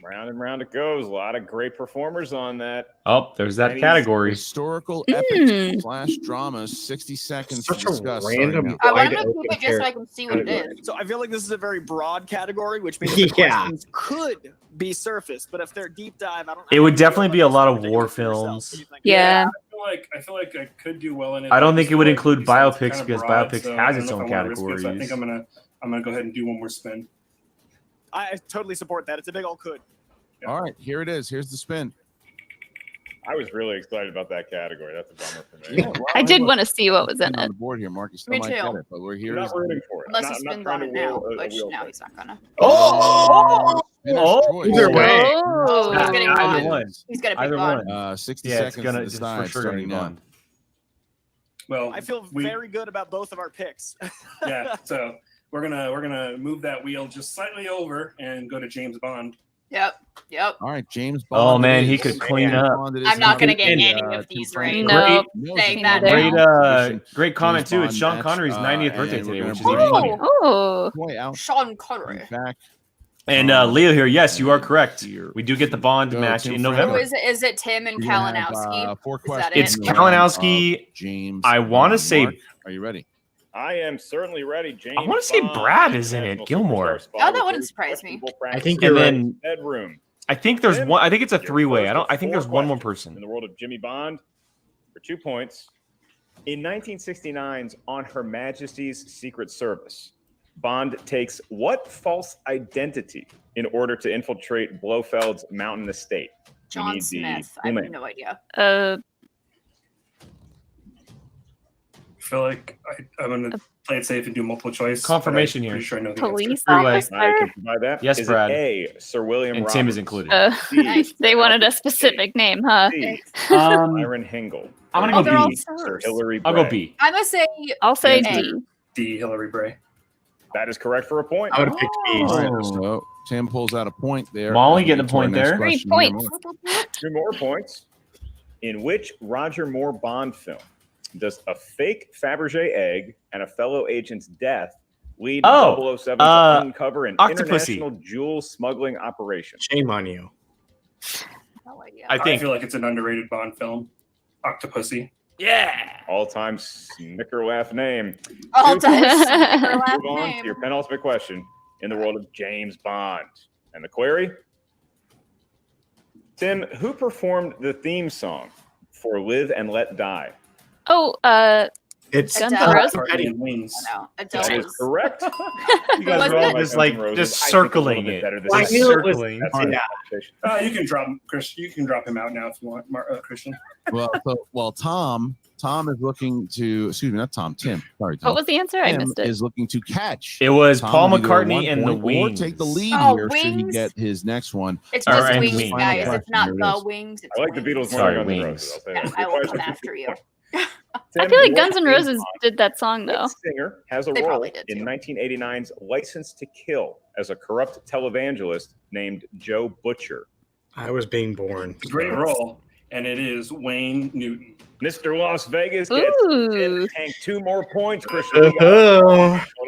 Speaker 12: Round and round it goes. A lot of great performers on that.
Speaker 1: Oh, there's that category.
Speaker 5: Historical epics / dramas. 60 seconds to discuss.
Speaker 4: random
Speaker 3: I want to keep it just so I can see what it is.
Speaker 11: So I feel like this is a very broad category, which means the
Speaker 4: Yeah.
Speaker 11: questions could be surfaced, but if they're deep dive, I don't.
Speaker 1: It would definitely be a lot of war films.
Speaker 2: Yeah.
Speaker 10: I feel like I could do well in it.
Speaker 1: I don't think it would include
Speaker 10: It's kind of
Speaker 1: biopics because
Speaker 10: broad,
Speaker 1: biopics
Speaker 10: so
Speaker 1: has
Speaker 10: I
Speaker 1: its
Speaker 10: don't
Speaker 1: own
Speaker 10: know if I wanna risk it,
Speaker 1: categories.
Speaker 10: so I think I'm gonna go ahead and do one more spin.
Speaker 11: I totally support that. It's a big old could.
Speaker 5: All right, here it is. Here's the spin.
Speaker 12: I was really excited about that category. That's a bummer for me.
Speaker 2: I did want to see what was in
Speaker 5: On
Speaker 2: it.
Speaker 5: the board here, Mark. You still
Speaker 3: Me
Speaker 5: might
Speaker 3: too.
Speaker 5: get it, but we're here.
Speaker 12: You're not rooting for it.
Speaker 3: Unless he
Speaker 12: I'm not
Speaker 3: spins
Speaker 12: trying
Speaker 3: on
Speaker 12: to
Speaker 3: it now,
Speaker 12: wheel a
Speaker 3: which
Speaker 12: wheel
Speaker 3: no,
Speaker 12: for
Speaker 3: he's not gonna.
Speaker 4: Either way.
Speaker 3: Oh, he's getting
Speaker 1: Either
Speaker 3: Bond.
Speaker 1: one.
Speaker 3: He's gonna pick
Speaker 1: Either
Speaker 3: Bond.
Speaker 1: one.
Speaker 5: 60
Speaker 1: Yeah, it's
Speaker 5: seconds
Speaker 1: gonna
Speaker 5: to
Speaker 1: it's
Speaker 5: decide
Speaker 1: for sure gonna be
Speaker 5: starting now.
Speaker 1: Bond.
Speaker 10: Well,
Speaker 11: I feel very good about both of our picks.
Speaker 10: yeah. So we're gonna move that wheel just slightly over and go to James Bond.
Speaker 3: Yep.
Speaker 5: All right, James Bond.
Speaker 1: Oh man,
Speaker 5: it
Speaker 1: he
Speaker 5: is.
Speaker 1: could clean
Speaker 5: James
Speaker 1: up.
Speaker 5: Bond it is.
Speaker 3: I'm not gonna
Speaker 5: And,
Speaker 3: get any
Speaker 5: uh,
Speaker 3: of these
Speaker 5: Tim
Speaker 3: right.
Speaker 2: No.
Speaker 3: Saying that
Speaker 1: Great,
Speaker 3: now.
Speaker 1: great comment
Speaker 5: James
Speaker 1: too. It's
Speaker 5: Bond
Speaker 1: Sean
Speaker 5: match,
Speaker 1: Connery's 90th birthday
Speaker 5: and we're
Speaker 1: today,
Speaker 5: gonna
Speaker 1: which is
Speaker 5: bring
Speaker 1: even funnier.
Speaker 2: Oh.
Speaker 5: Boy out.
Speaker 3: Sean Connery.
Speaker 5: Back.
Speaker 1: And Leo here, yes, you are correct. We do get the Bond
Speaker 5: Go,
Speaker 1: match
Speaker 5: Tim
Speaker 1: in
Speaker 5: Franco.
Speaker 1: November.
Speaker 3: Is it Tim and
Speaker 5: We're gonna have,
Speaker 3: Kalinowski?
Speaker 5: 4
Speaker 3: Is that
Speaker 5: questions.
Speaker 3: it?
Speaker 1: It's
Speaker 5: in the round
Speaker 1: Kalinowski.
Speaker 5: of James.
Speaker 1: I want to
Speaker 5: Bond.
Speaker 1: say,
Speaker 5: Mark, are you ready?
Speaker 12: I am certainly ready. James.
Speaker 1: I want to say
Speaker 12: Bond,
Speaker 1: Brad is in it.
Speaker 12: National
Speaker 1: Gilmore.
Speaker 12: Superstar spot
Speaker 3: Oh, that
Speaker 12: with
Speaker 3: wouldn't
Speaker 12: his
Speaker 3: surprise me.
Speaker 12: questionable
Speaker 4: I
Speaker 12: practice
Speaker 4: think
Speaker 1: And
Speaker 4: you're
Speaker 1: then
Speaker 4: right.
Speaker 12: bedroom.
Speaker 1: I think there's
Speaker 12: Tim,
Speaker 1: one. I think it's a
Speaker 12: you're
Speaker 1: three-way.
Speaker 12: first
Speaker 1: I don't.
Speaker 12: with
Speaker 1: I think
Speaker 12: 4
Speaker 1: there's one more
Speaker 12: questions
Speaker 1: person.
Speaker 12: in the world of Jimmy Bond for 2 points. In 1969's On Her Majesty's Secret Service, Bond takes what false identity in order to infiltrate Blofeld's mountain estate? We
Speaker 3: John
Speaker 12: need the
Speaker 3: Smith. I
Speaker 12: full
Speaker 3: have
Speaker 12: name.
Speaker 3: no idea.
Speaker 10: I feel like I'm gonna play it safe and do multiple choice.
Speaker 1: Confirmation
Speaker 10: but I'm
Speaker 1: here.
Speaker 10: pretty sure I know the
Speaker 2: Police
Speaker 1: Three-way.
Speaker 2: officer.
Speaker 12: I can provide that.
Speaker 1: Yes,
Speaker 12: Is
Speaker 1: Brad.
Speaker 12: It A, Sir William
Speaker 1: And
Speaker 12: Roberts.
Speaker 1: Tim is included.
Speaker 12: C,
Speaker 3: Nice.
Speaker 2: They wanted a specific name, huh?
Speaker 12: C, Myron Hingle.
Speaker 1: I'm gonna
Speaker 3: Oh,
Speaker 1: go
Speaker 3: they're all
Speaker 1: B.
Speaker 12: Sir
Speaker 3: sirs.
Speaker 12: Hilary
Speaker 1: I'll go
Speaker 12: Bray.
Speaker 1: B.
Speaker 3: I'm gonna say.
Speaker 2: I'll say
Speaker 3: A.
Speaker 2: D.
Speaker 10: D. Hillary Bray.
Speaker 12: That is correct for a point.
Speaker 4: I would have picked B.
Speaker 5: All right, so Tim pulls out a point there.
Speaker 1: Molly
Speaker 5: As we
Speaker 1: getting a
Speaker 5: get to our
Speaker 1: point
Speaker 5: next
Speaker 1: there.
Speaker 2: 3
Speaker 5: question here,
Speaker 2: points.
Speaker 5: Mark.
Speaker 12: 2 more points. In which Roger Moore Bond film does a fake Fabergé egg and a fellow agent's death lead 007 to uncover an
Speaker 1: Octopussy.
Speaker 12: international jewel smuggling operation?
Speaker 4: Shame on you.
Speaker 3: No idea.
Speaker 1: I think.
Speaker 10: feel like it's an underrated Bond film. Octopussy.
Speaker 1: Yeah.
Speaker 12: All-time snicker laugh name.
Speaker 3: All
Speaker 12: 2
Speaker 3: time.
Speaker 12: points.
Speaker 3: Snicker laugh
Speaker 12: Move on to
Speaker 3: name.
Speaker 12: your penultimate question in the world of James Bond. And the query? Tim, who performed the theme song for Live and Let Die?
Speaker 2: Oh,
Speaker 4: It's
Speaker 2: Guns N'
Speaker 3: Adele.
Speaker 2: Roses.
Speaker 10: Sorry, and Wings.
Speaker 3: No, Adele
Speaker 12: That is
Speaker 3: was.
Speaker 12: correct.
Speaker 1: You guys
Speaker 3: Was
Speaker 1: are all
Speaker 3: it?
Speaker 1: just like just circling it.
Speaker 4: I
Speaker 1: Just
Speaker 4: knew it was-
Speaker 1: circling.
Speaker 12: That's
Speaker 4: Yeah.
Speaker 12: the conversation.
Speaker 10: You can drop Chris. You can drop him out now if you want, Christian.
Speaker 5: Well, Tom is looking to. Excuse me, not Tom. Tim. Sorry, Tom.
Speaker 2: What was the answer? I
Speaker 5: Tim
Speaker 2: missed it.
Speaker 5: is looking to catch.
Speaker 1: It was
Speaker 5: Tom
Speaker 1: Paul
Speaker 5: with either
Speaker 1: McCartney
Speaker 5: 1
Speaker 1: and the
Speaker 5: point
Speaker 1: Wings.
Speaker 5: Or take the lead
Speaker 3: Oh,
Speaker 5: here should he
Speaker 3: Wings?
Speaker 5: get his next one.
Speaker 3: It's
Speaker 1: All
Speaker 3: just
Speaker 1: right,
Speaker 3: Wings,
Speaker 1: Wings.
Speaker 3: guys.
Speaker 5: Final
Speaker 3: It's not
Speaker 5: question,
Speaker 3: the
Speaker 5: here it is.
Speaker 3: Wings. It's
Speaker 12: I like the
Speaker 3: Wings.
Speaker 12: Beatles more
Speaker 1: Sorry,
Speaker 12: than Guns N'
Speaker 1: Wings.
Speaker 12: Roses. I'll say
Speaker 3: Yeah,
Speaker 12: that.
Speaker 3: I will
Speaker 12: Good
Speaker 3: come
Speaker 12: question.
Speaker 3: after you.
Speaker 2: I
Speaker 12: Tim,
Speaker 2: feel like
Speaker 12: what
Speaker 2: Guns N'
Speaker 12: James
Speaker 2: Roses
Speaker 12: Bond
Speaker 2: did that song though.
Speaker 12: singer has a
Speaker 3: They
Speaker 12: role
Speaker 3: probably did,
Speaker 12: in
Speaker 3: too.
Speaker 12: 1989's License to Kill as a corrupt televangelist named Joe Butcher?
Speaker 4: I was being born.
Speaker 10: Great role, and it is Wayne Newton.
Speaker 12: Mr. Las Vegas gets
Speaker 2: Ooh,
Speaker 12: Tank 2 more points, Christian.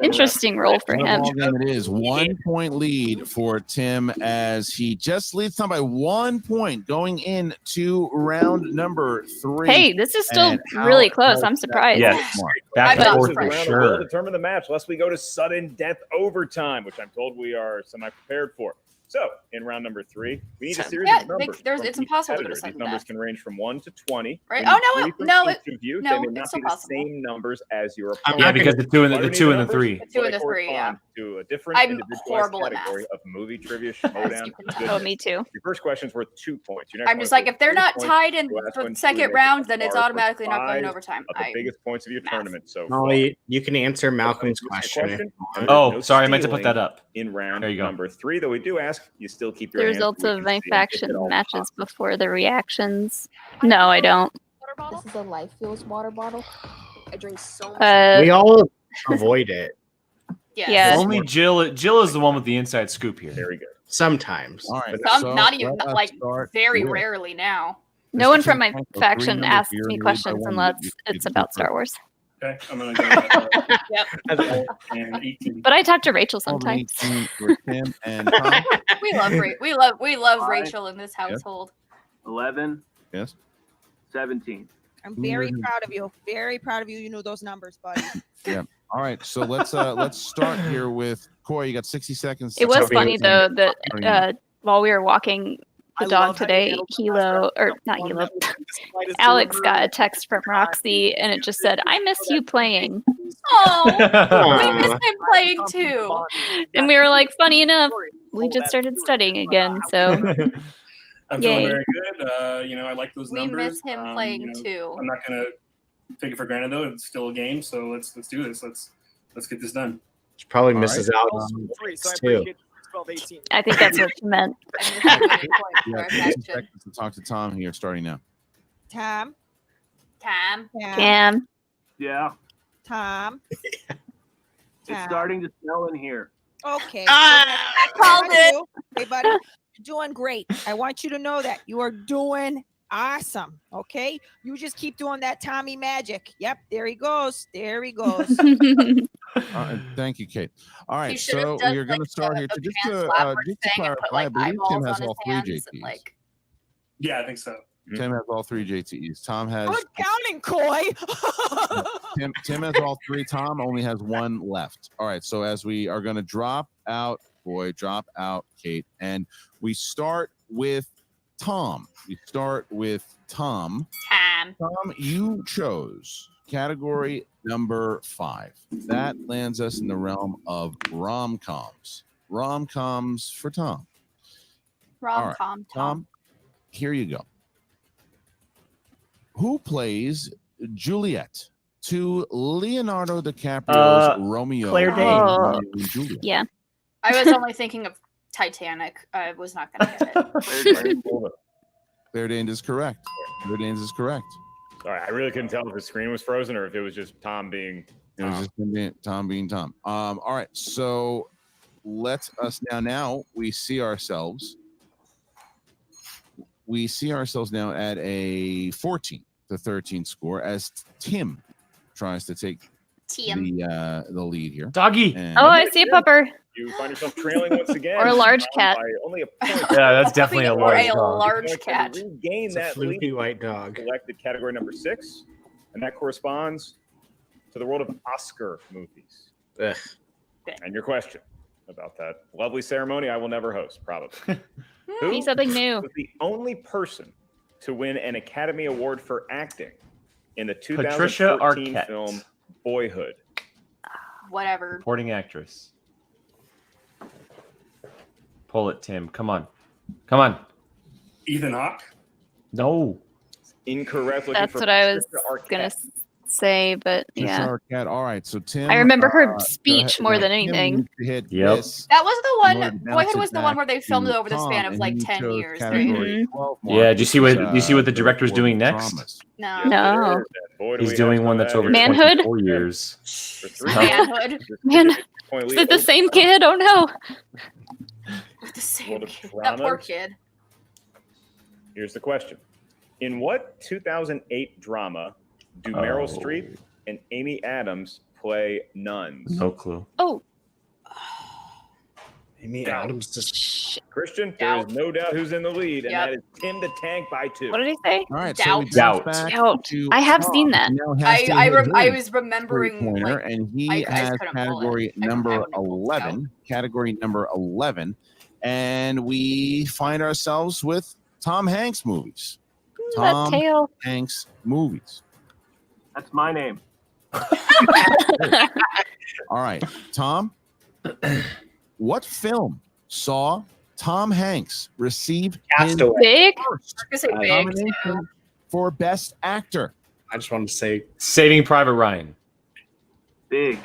Speaker 2: interesting role for
Speaker 5: What a
Speaker 2: him.
Speaker 5: ball game it is. 1 point lead for Tim as he just leads Tom by 1 point going into round number 3.
Speaker 2: Hey, this is still
Speaker 5: And how
Speaker 2: really close.
Speaker 5: does
Speaker 2: I'm
Speaker 5: that
Speaker 2: surprised.
Speaker 1: Yes.
Speaker 5: Mark?
Speaker 1: Back
Speaker 3: I'm
Speaker 1: and
Speaker 3: not
Speaker 1: forth
Speaker 3: surprised.
Speaker 1: for
Speaker 12: Round that will
Speaker 1: sure.
Speaker 12: determine the match, lest we go to sudden death overtime, which I'm told we are semi-prepared for. So, in round number 3, we need a series
Speaker 3: Yeah,
Speaker 12: of numbers.
Speaker 3: it's
Speaker 12: from each
Speaker 3: impossible to go to
Speaker 12: competitor.
Speaker 3: sudden
Speaker 12: These numbers
Speaker 3: death.
Speaker 12: can range from 1 to 20.
Speaker 3: Right?
Speaker 12: We
Speaker 3: Oh,
Speaker 12: need
Speaker 3: no,
Speaker 12: 3 from
Speaker 3: no,
Speaker 12: each of you.
Speaker 3: no,
Speaker 12: They may
Speaker 3: it's
Speaker 12: not
Speaker 3: still
Speaker 12: be the
Speaker 3: possible.
Speaker 12: same numbers as your
Speaker 4: I'm
Speaker 12: opponent.
Speaker 1: Yeah,
Speaker 4: not
Speaker 1: because the two and
Speaker 12: Why do
Speaker 1: the
Speaker 12: we
Speaker 1: two
Speaker 12: need
Speaker 1: and the
Speaker 12: numbers?
Speaker 1: three.
Speaker 3: The 2 and the 3, yeah.
Speaker 12: Correspond To a different
Speaker 3: I'm
Speaker 12: individualized
Speaker 3: horrible at math.
Speaker 12: category of movie trivia
Speaker 3: As
Speaker 12: showdown.
Speaker 3: you can
Speaker 12: of
Speaker 3: tell.
Speaker 2: Oh,
Speaker 12: goodness.
Speaker 2: me too.
Speaker 12: Your first question's worth 2 points. Your next
Speaker 3: I'm
Speaker 12: one
Speaker 3: just
Speaker 12: is
Speaker 3: like,
Speaker 12: worth
Speaker 3: if they're
Speaker 12: 3
Speaker 3: not
Speaker 12: points.
Speaker 3: tied in
Speaker 12: Your last
Speaker 3: the
Speaker 12: one's
Speaker 3: second
Speaker 12: to make
Speaker 3: round,
Speaker 12: it
Speaker 3: then it's
Speaker 12: far for
Speaker 3: automatically not going
Speaker 12: 5
Speaker 3: overtime.
Speaker 12: of the biggest points of your
Speaker 3: math.
Speaker 12: tournament. So
Speaker 4: Molly, you can answer Malcolm's question.
Speaker 1: Oh, sorry, I meant to put that up.
Speaker 12: in round
Speaker 1: There you go.
Speaker 12: number 3, though we do ask you still keep your
Speaker 2: The
Speaker 12: hands
Speaker 2: results
Speaker 12: so we
Speaker 2: of
Speaker 12: can
Speaker 2: my
Speaker 12: see
Speaker 2: faction
Speaker 12: if at all
Speaker 2: matches
Speaker 12: possible.
Speaker 2: before the reactions. No, I don't.
Speaker 6: This is a Life Fuels water bottle. I drink so much.
Speaker 4: We all avoid it.
Speaker 2: Yeah.
Speaker 1: Only Jill is the one with the inside scoop here.
Speaker 12: Very good.
Speaker 4: Sometimes.
Speaker 5: All right.
Speaker 3: Some not even
Speaker 5: let us
Speaker 3: like
Speaker 5: start
Speaker 3: very
Speaker 5: with
Speaker 3: rarely now.
Speaker 2: No one from my
Speaker 5: Franco, three
Speaker 2: faction
Speaker 5: numbers
Speaker 2: asked
Speaker 5: here,
Speaker 2: me
Speaker 5: and
Speaker 2: questions
Speaker 5: I
Speaker 2: unless
Speaker 5: want you
Speaker 2: it's
Speaker 5: to
Speaker 2: about
Speaker 5: do
Speaker 2: Star
Speaker 5: first.
Speaker 2: Wars.
Speaker 10: Okay, I'm gonna go.
Speaker 3: Yep.
Speaker 10: And 18.
Speaker 2: But I talk to Rachel
Speaker 5: 12 and
Speaker 2: sometimes.
Speaker 5: 18 for Tim and Tom.
Speaker 3: We love
Speaker 14: Five.
Speaker 3: Rachel in this household.
Speaker 14: 11,
Speaker 5: Yes.
Speaker 14: 17.
Speaker 6: I'm very proud of you. Very proud of you. You know those numbers, buddy.
Speaker 5: Yeah. All right. So let's start here with Corey. You got 60 seconds.
Speaker 2: It was funny though that while we were walking the
Speaker 11: I
Speaker 2: dog
Speaker 11: love how you
Speaker 2: today,
Speaker 11: handled the
Speaker 2: Hilo,
Speaker 11: last
Speaker 2: or
Speaker 11: round.
Speaker 2: not
Speaker 11: One
Speaker 2: Hilo,
Speaker 11: that was despite his
Speaker 2: Alex
Speaker 11: delivery.
Speaker 2: got a text from Roxy and it just said, "I miss you playing."
Speaker 3: Oh, we miss him playing too.
Speaker 2: And we were like, funny enough, we just started studying again. So
Speaker 10: I'm
Speaker 2: Yay.
Speaker 10: feeling very good. I like those
Speaker 3: We
Speaker 10: numbers.
Speaker 3: miss him playing too.
Speaker 10: I'm not gonna take it for granted though. It's still a game, so let's do this. Let's get this done.
Speaker 4: She probably
Speaker 5: All
Speaker 4: misses
Speaker 5: right.
Speaker 4: out on
Speaker 11: Three, so I
Speaker 4: too.
Speaker 11: appreciate 12, 18.
Speaker 2: I think that's what you meant.
Speaker 5: Yeah, 60 seconds to talk to Tom here, starting now.
Speaker 6: Tom.
Speaker 3: Cam.
Speaker 2: Cam.
Speaker 14: Yeah.
Speaker 6: Tom.
Speaker 14: It's starting to snow in here.
Speaker 6: Okay.
Speaker 3: I called it.
Speaker 6: Hey, buddy, you're doing great. I want you to know that you are doing awesome. Okay, you just keep doing that Tommy magic. Yep, there he goes. There he goes.
Speaker 5: Thank you, Kate. All
Speaker 3: He
Speaker 5: right,
Speaker 3: should have
Speaker 5: so
Speaker 3: done,
Speaker 5: we're going to start here.
Speaker 3: the
Speaker 5: Just
Speaker 3: hand
Speaker 5: to,
Speaker 3: slap or
Speaker 5: just to
Speaker 3: thing and put,
Speaker 5: clarify, I believe
Speaker 3: eyeballs
Speaker 5: Tim has
Speaker 3: on
Speaker 5: all
Speaker 3: his
Speaker 5: 3
Speaker 3: hands
Speaker 5: JTs.
Speaker 3: and, like,
Speaker 10: Yeah, I think so.
Speaker 5: Tim has all 3 JTs. Tom has
Speaker 6: Good counting, Coy.
Speaker 5: Tim has all 3. Tom only has 1 left. All right, so as we are going to drop out Kate, and we start with Tom. We start with Tom. Tom, you chose category number 5. That lands us in the realm of rom-coms. Rom-coms for Tom. All right,
Speaker 3: Rom-com.
Speaker 5: Tom, here you go. Who plays Juliet to Leonardo DiCaprio's Romeo
Speaker 1: Claire Danes.
Speaker 5: and Juliet?
Speaker 2: Yeah.
Speaker 3: I was only thinking of Titanic. I was not going to get it.
Speaker 5: Claire Danes is correct. Claire Danes is correct.
Speaker 12: All right, I really couldn't tell if the screen was frozen or if it was just Tom being
Speaker 5: It was just Tom being Tom. All right, so let us now we see ourselves. We see ourselves now at a 14-13 score as Tim tries to take the lead here.
Speaker 1: Doggy.
Speaker 5: And
Speaker 2: Oh, I see a pupper.
Speaker 12: You find yourself trailing once again.
Speaker 2: Or a large cat.
Speaker 12: By only a point.
Speaker 1: Yeah, that's definitely a large dog.
Speaker 3: large cat.
Speaker 12: Regain
Speaker 4: It's a
Speaker 12: that
Speaker 4: fluky
Speaker 12: lead.
Speaker 4: white dog.
Speaker 12: Selected category number 6, and that corresponds to the world of Oscar movies.
Speaker 4: Ugh.
Speaker 12: And your question about that lovely ceremony I will never host, probably.
Speaker 2: Be something new.
Speaker 12: Was the only person to win an Academy Award for acting in the
Speaker 1: Patricia
Speaker 12: 2014
Speaker 1: Arquette.
Speaker 12: film Boyhood?
Speaker 3: Whatever.
Speaker 1: Supporting actress. Pull it, Tim. Come on. Come on.
Speaker 10: Ethan Hawke.
Speaker 1: No.
Speaker 12: Incorrect. Looking
Speaker 2: That's
Speaker 12: for
Speaker 2: what I was
Speaker 12: Patricia Arquette.
Speaker 2: gonna say, but yeah.
Speaker 5: Arquette. All right, so Tim.
Speaker 2: I remember her
Speaker 5: go
Speaker 2: speech
Speaker 5: ahead.
Speaker 2: more
Speaker 5: Now,
Speaker 2: than
Speaker 5: Tim
Speaker 2: anything.
Speaker 5: needs to hit
Speaker 1: Yep.
Speaker 5: this
Speaker 3: That was the
Speaker 5: in
Speaker 3: one.
Speaker 5: order to bounce
Speaker 3: Boyhood
Speaker 5: it
Speaker 3: was the one
Speaker 5: back
Speaker 3: where they filmed it
Speaker 5: to
Speaker 3: over the
Speaker 5: Tom,
Speaker 3: span of
Speaker 5: and
Speaker 3: like
Speaker 5: he
Speaker 3: 10
Speaker 5: chose
Speaker 3: years.
Speaker 5: category
Speaker 3: Right?
Speaker 5: 12
Speaker 1: Yeah, do you see what the
Speaker 5: the
Speaker 1: director's doing next?
Speaker 5: dramas.
Speaker 3: No.
Speaker 2: No.
Speaker 12: Boy, do
Speaker 1: He's
Speaker 12: we
Speaker 1: doing
Speaker 12: have
Speaker 1: one
Speaker 12: some
Speaker 1: that's
Speaker 12: of
Speaker 1: over
Speaker 12: that here.
Speaker 2: Manhood?
Speaker 1: 24 years.
Speaker 12: For 3
Speaker 3: Manhood.
Speaker 2: Man,
Speaker 12: point
Speaker 2: is
Speaker 12: lead
Speaker 2: it the
Speaker 12: over
Speaker 2: same
Speaker 12: Tom.
Speaker 2: kid? Oh no.
Speaker 3: With the same
Speaker 12: World of
Speaker 3: kid. That poor
Speaker 12: dramas.
Speaker 3: kid.
Speaker 12: Here's the question. In what 2008 drama do Meryl Streep and Amy Adams play nuns?
Speaker 1: No clue.
Speaker 2: Oh.
Speaker 4: Amy
Speaker 12: Doubt.
Speaker 4: Adams just
Speaker 12: Christian, there is no doubt who's in the lead, and
Speaker 3: Yep.
Speaker 12: that is Tim the Tank by 2.
Speaker 2: What did he say?
Speaker 5: All right, so we
Speaker 3: Doubt.
Speaker 5: bounce back
Speaker 2: Doubt.
Speaker 5: to
Speaker 2: I have
Speaker 5: Tom.
Speaker 2: seen that.
Speaker 5: He now has to hit
Speaker 3: I
Speaker 5: his
Speaker 3: was remembering
Speaker 5: three-pointer,
Speaker 3: like
Speaker 5: and he
Speaker 3: I just
Speaker 5: has
Speaker 3: couldn't pull it.
Speaker 5: category
Speaker 3: I
Speaker 5: number
Speaker 3: only pulled
Speaker 5: 11. Category number 11, and we find ourselves with Tom Hanks movies.
Speaker 2: That
Speaker 5: Tom
Speaker 2: tail.
Speaker 5: Hanks movies.
Speaker 14: That's my name.
Speaker 5: All right, Tom. What film saw Tom Hanks receive his
Speaker 4: Castaway.
Speaker 2: Big?
Speaker 5: first
Speaker 3: I was gonna say big,
Speaker 5: nomination for Best Actor?
Speaker 4: I just wanted to say
Speaker 1: Saving Private Ryan.
Speaker 14: Big.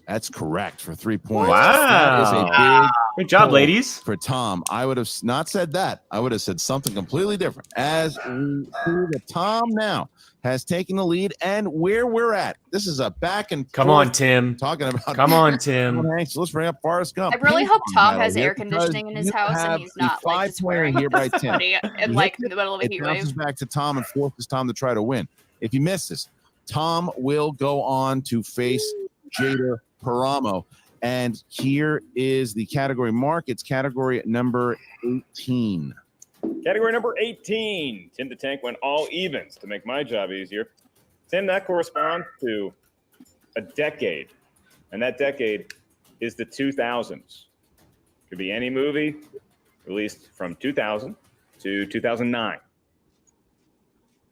Speaker 5: That's correct for 3 points.
Speaker 1: Wow.
Speaker 5: That is a
Speaker 1: Great job, ladies.
Speaker 5: For Tom, I would have not said that. I would have said something completely different. As we see that Tom now has taken the lead, and where we're at. This is a back and
Speaker 1: Come
Speaker 5: forth
Speaker 1: on, Tim.
Speaker 5: talking about.
Speaker 1: Come on, Tim.
Speaker 5: So let's bring up Forrest Gump.
Speaker 3: I really hope
Speaker 5: Ping-pong
Speaker 3: Tom
Speaker 5: battle
Speaker 3: has
Speaker 5: here
Speaker 3: air conditioning in his
Speaker 5: because you
Speaker 3: house and
Speaker 5: have
Speaker 3: he's
Speaker 5: a
Speaker 3: not like
Speaker 5: 5-pointer
Speaker 3: just wearing
Speaker 5: here by Tim.
Speaker 3: somebody in
Speaker 5: He
Speaker 3: like
Speaker 5: hits
Speaker 3: in the middle of a
Speaker 5: it
Speaker 3: heat
Speaker 5: bounces
Speaker 3: wave.
Speaker 5: back to Tom and forces Tom to try to win. If he misses, Tom will go on to face Jada Paramo. And here is the category mark. It's category number 18.
Speaker 12: Category number 18. Tim the Tank went all evens to make my job easier. Tim, that corresponds to a decade. And that decade is the 2000s. Could be any movie released from 2000 to 2009.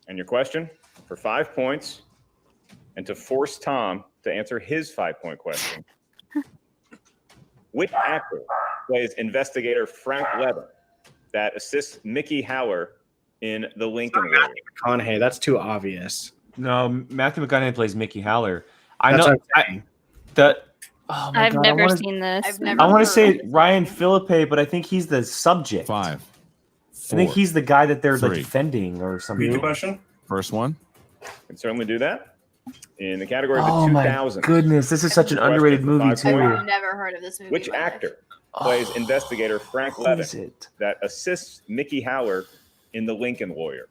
Speaker 12: And your question for 5 points and to force Tom to answer his 5-point question. Which actor plays investigator Frank Levin that assists Mickey Howler in The Lincoln Warrior?
Speaker 4: McConaughey, that's too obvious.
Speaker 1: No, Matthew McConaughey plays Mickey Howler. I
Speaker 4: That's
Speaker 1: know.
Speaker 4: what I'm saying.
Speaker 1: Oh my
Speaker 2: I've
Speaker 1: God,
Speaker 2: never
Speaker 1: I wanna,
Speaker 2: seen this.
Speaker 3: I've never
Speaker 1: I want to
Speaker 3: heard
Speaker 1: say
Speaker 3: of it.
Speaker 1: Ryan Philippe, but I think he's the subject.
Speaker 5: 5.
Speaker 1: I think he's the guy that they're
Speaker 5: 3.
Speaker 1: like defending or something.
Speaker 10: Read the question.
Speaker 5: First one.
Speaker 12: Can certainly do that. In the category of
Speaker 1: Oh
Speaker 12: the
Speaker 1: my
Speaker 12: 2000s.
Speaker 1: goodness, this is such an
Speaker 12: Question
Speaker 1: underrated
Speaker 12: for
Speaker 1: movie
Speaker 12: 5
Speaker 1: too.
Speaker 12: points.
Speaker 3: I've never heard of this movie.
Speaker 12: Which
Speaker 3: in my life.
Speaker 12: actor plays investigator Frank
Speaker 1: Who
Speaker 12: Levin
Speaker 1: is it?
Speaker 12: that assists Mickey Howler in The Lincoln Warrior?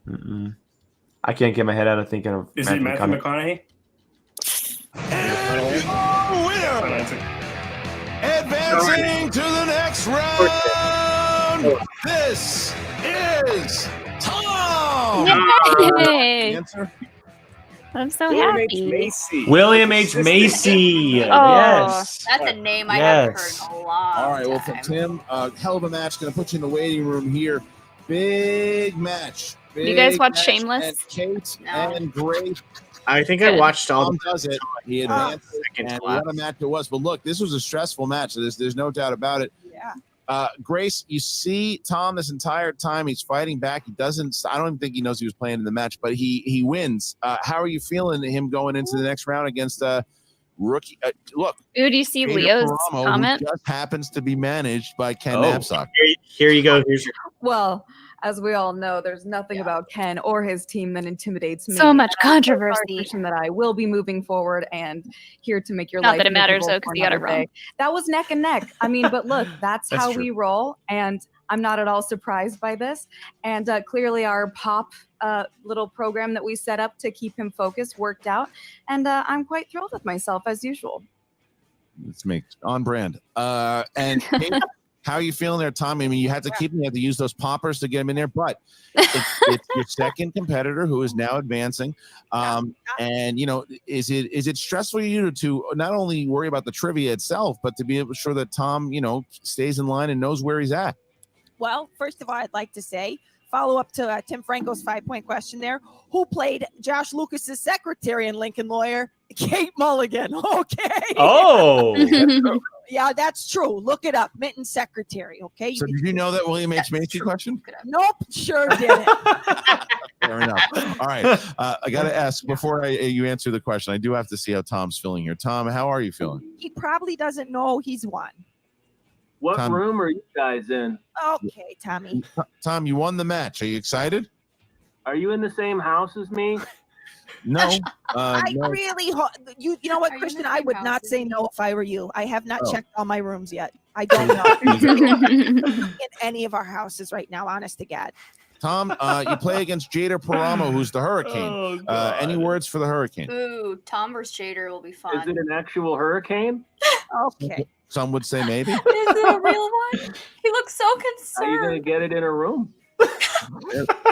Speaker 1: Mm-mm. I can't get my head out of thinking of.
Speaker 10: Is it Matthew McConaughey?
Speaker 5: Winner! Advancing to the next round. This is Tom.
Speaker 2: Yay!
Speaker 5: Answer?
Speaker 2: I'm so
Speaker 12: William H.
Speaker 2: happy.
Speaker 12: Macy.
Speaker 1: William H. Macy.
Speaker 2: Oh.
Speaker 1: Yes.
Speaker 3: That's a name I haven't heard
Speaker 1: Yes.
Speaker 3: in a long
Speaker 5: All right, well,
Speaker 3: time.
Speaker 5: Tim, hell of a match. Going to put you in the waiting room here. Big match.
Speaker 2: You guys
Speaker 5: Big
Speaker 2: watch
Speaker 5: match.
Speaker 2: Shameless?
Speaker 5: And Kate
Speaker 3: No.
Speaker 5: and Grace.
Speaker 4: I think I watched all
Speaker 5: Tom
Speaker 4: the
Speaker 5: does it. He advances,
Speaker 4: second
Speaker 5: and
Speaker 4: class.
Speaker 5: what a match it was. But look, this was a stressful match. There's no doubt about it.
Speaker 6: Yeah.
Speaker 5: Grace, you see Tom this entire time. He's fighting back. He doesn't. I don't even think he knows he was playing in the match, but he wins. How are you feeling him going into the next round against rookie? Look,
Speaker 2: Ooh, do you see
Speaker 5: Jada
Speaker 2: Leo's
Speaker 5: Paramo, who
Speaker 2: comment?
Speaker 5: just happens to be managed by Ken
Speaker 1: Oh.
Speaker 5: Knapsack.
Speaker 4: Here you go. Here's your
Speaker 13: Well, as we all know, there's nothing about Ken or his team that intimidates me.
Speaker 2: So much
Speaker 13: And I'm so
Speaker 2: controversy.
Speaker 13: certain that I will be moving forward and here to make your
Speaker 2: Not
Speaker 13: life
Speaker 2: that it matters,
Speaker 13: miserable
Speaker 2: though, 'cause
Speaker 13: for
Speaker 2: you got it
Speaker 13: another day.
Speaker 2: wrong.
Speaker 13: That was neck and neck. I mean, but look, that's
Speaker 1: That's
Speaker 13: how
Speaker 1: true.
Speaker 13: we roll, and I'm not at all surprised by this. And clearly, our pop little program that we set up to keep him focused worked out, and I'm quite thrilled with myself as usual.
Speaker 5: Let's make on brand. And Kate, how are you feeling there, Tom? I mean, you had to keep him. You had to use those poppers to get him in there, but it's your second competitor who is now advancing. And you know, is it stressful for you to not only worry about the trivia itself, but to be able to sure that Tom, you know, stays in line and knows where he's at?
Speaker 6: Well, first of all, I'd like to say, follow up to Tim Franco's 5-point question there. Who played Josh Lucas's secretary in Lincoln Lawyer? Kate Mulligan. Okay.
Speaker 1: Oh.
Speaker 6: Yeah, that's true. Look it up. Minton's secretary. Okay.
Speaker 5: So did you know that William H. Macy question?
Speaker 6: Nope. Sure didn't.
Speaker 5: Fair enough. All right. I got to ask before you answer the question. I do have to see how Tom's feeling here. Tom, how are you feeling?
Speaker 6: He probably doesn't know he's won.
Speaker 14: What
Speaker 5: Tom-
Speaker 14: room are you guys in?
Speaker 6: Okay, Tommy.
Speaker 5: Tom, you won the match. Are you excited?
Speaker 14: Are you in the same house as me?
Speaker 5: No.
Speaker 6: I
Speaker 5: no.
Speaker 6: really, you know what,
Speaker 3: Are you in
Speaker 6: Christian?
Speaker 3: the
Speaker 6: I
Speaker 3: same
Speaker 6: would
Speaker 3: house
Speaker 6: not
Speaker 3: as
Speaker 6: say
Speaker 3: me?
Speaker 6: no if I were you. I have not
Speaker 5: Oh.
Speaker 6: checked all my rooms yet. I don't know in any of our houses right now, honest to God.
Speaker 5: Tom, you play against Jada Paramo, who's the Hurricane. Any words for the Hurricane?
Speaker 3: Ooh, Tom versus Jader will be fun.
Speaker 14: Is it an actual hurricane?
Speaker 6: Okay.
Speaker 5: Some would say maybe.
Speaker 3: Is it a real one? He looks so
Speaker 14: How are you going to
Speaker 3: concerned.
Speaker 14: get it in a room?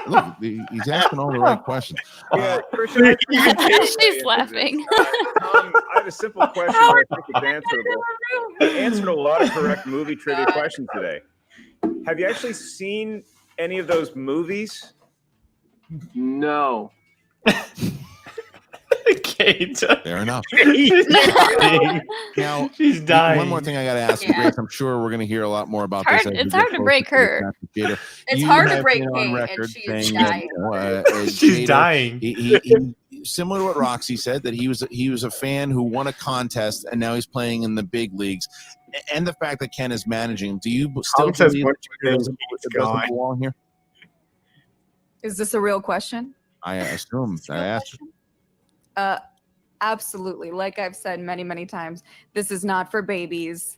Speaker 5: Look, he's asking all the right questions.
Speaker 12: Yeah, Christian, I think you can
Speaker 2: She's
Speaker 12: into
Speaker 2: laughing.
Speaker 12: this. Tom, I have a simple question that I think is answerable. You answered a lot of correct movie trivia questions today. Have you actually seen any of those movies?
Speaker 14: No.
Speaker 1: Kate.
Speaker 5: Fair enough.
Speaker 1: She's dying.
Speaker 5: Now,
Speaker 1: She's dying.
Speaker 5: one more thing I got to ask you,
Speaker 3: Yeah.
Speaker 5: Grace. I'm sure we're going to hear a lot more about
Speaker 2: Hard-
Speaker 5: this. as we
Speaker 2: it's
Speaker 5: get
Speaker 2: hard to
Speaker 5: closer
Speaker 2: break
Speaker 5: the
Speaker 2: her.
Speaker 5: match with Jada.
Speaker 3: It's
Speaker 5: You
Speaker 3: hard to
Speaker 5: have
Speaker 3: break
Speaker 5: been on
Speaker 3: Kate, and
Speaker 5: record
Speaker 3: she is
Speaker 5: saying that,
Speaker 3: dying.
Speaker 5: you know,
Speaker 1: She's
Speaker 5: Jada,
Speaker 1: dying.
Speaker 5: similar to what Roxy said, that he was a fan who won a contest and now he's playing in the big leagues, and the fact that Ken is managing him. Do you still believe it doesn't belong here?
Speaker 13: Is this a real question?
Speaker 5: I assume. I asked.
Speaker 13: Absolutely. Like I've said many, many times, this is not for babies.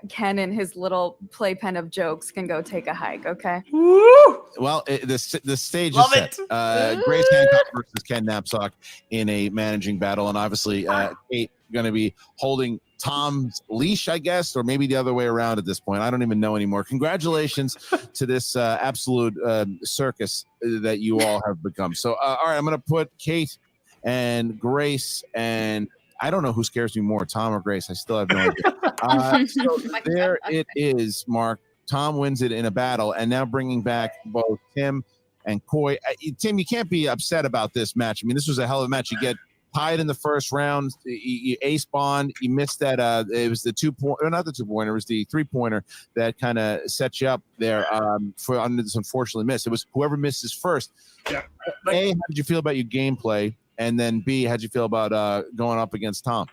Speaker 13: Ken and his little playpen of jokes can go take a hike, okay?
Speaker 5: Well, the stage
Speaker 13: Love
Speaker 5: is set. Grace Hancock versus Ken Knapsack in a managing battle, and obviously Kate going to be holding Tom's leash, I guess, or maybe the other way around at this point. I don't even know anymore. Congratulations to this absolute circus that you all have become. So, all right, I'm going to put Kate and Grace, and I don't know who scares me more, Tom or Grace. I still have no idea. So there it is, Mark. Tom wins it in a battle, and now bringing back both Tim and Coy. Tim, you can't be upset about this match. I mean, this was a hell of a match. You get tied in the first round. You ace Bond. You missed that. It was the 2-point, not the 2-pointer. It was the 3-pointer that kind of set you up there for under this unfortunately miss. It was whoever misses first. Yeah. A, how did you feel about your gameplay? And then B, how'd you feel about going up against Tom?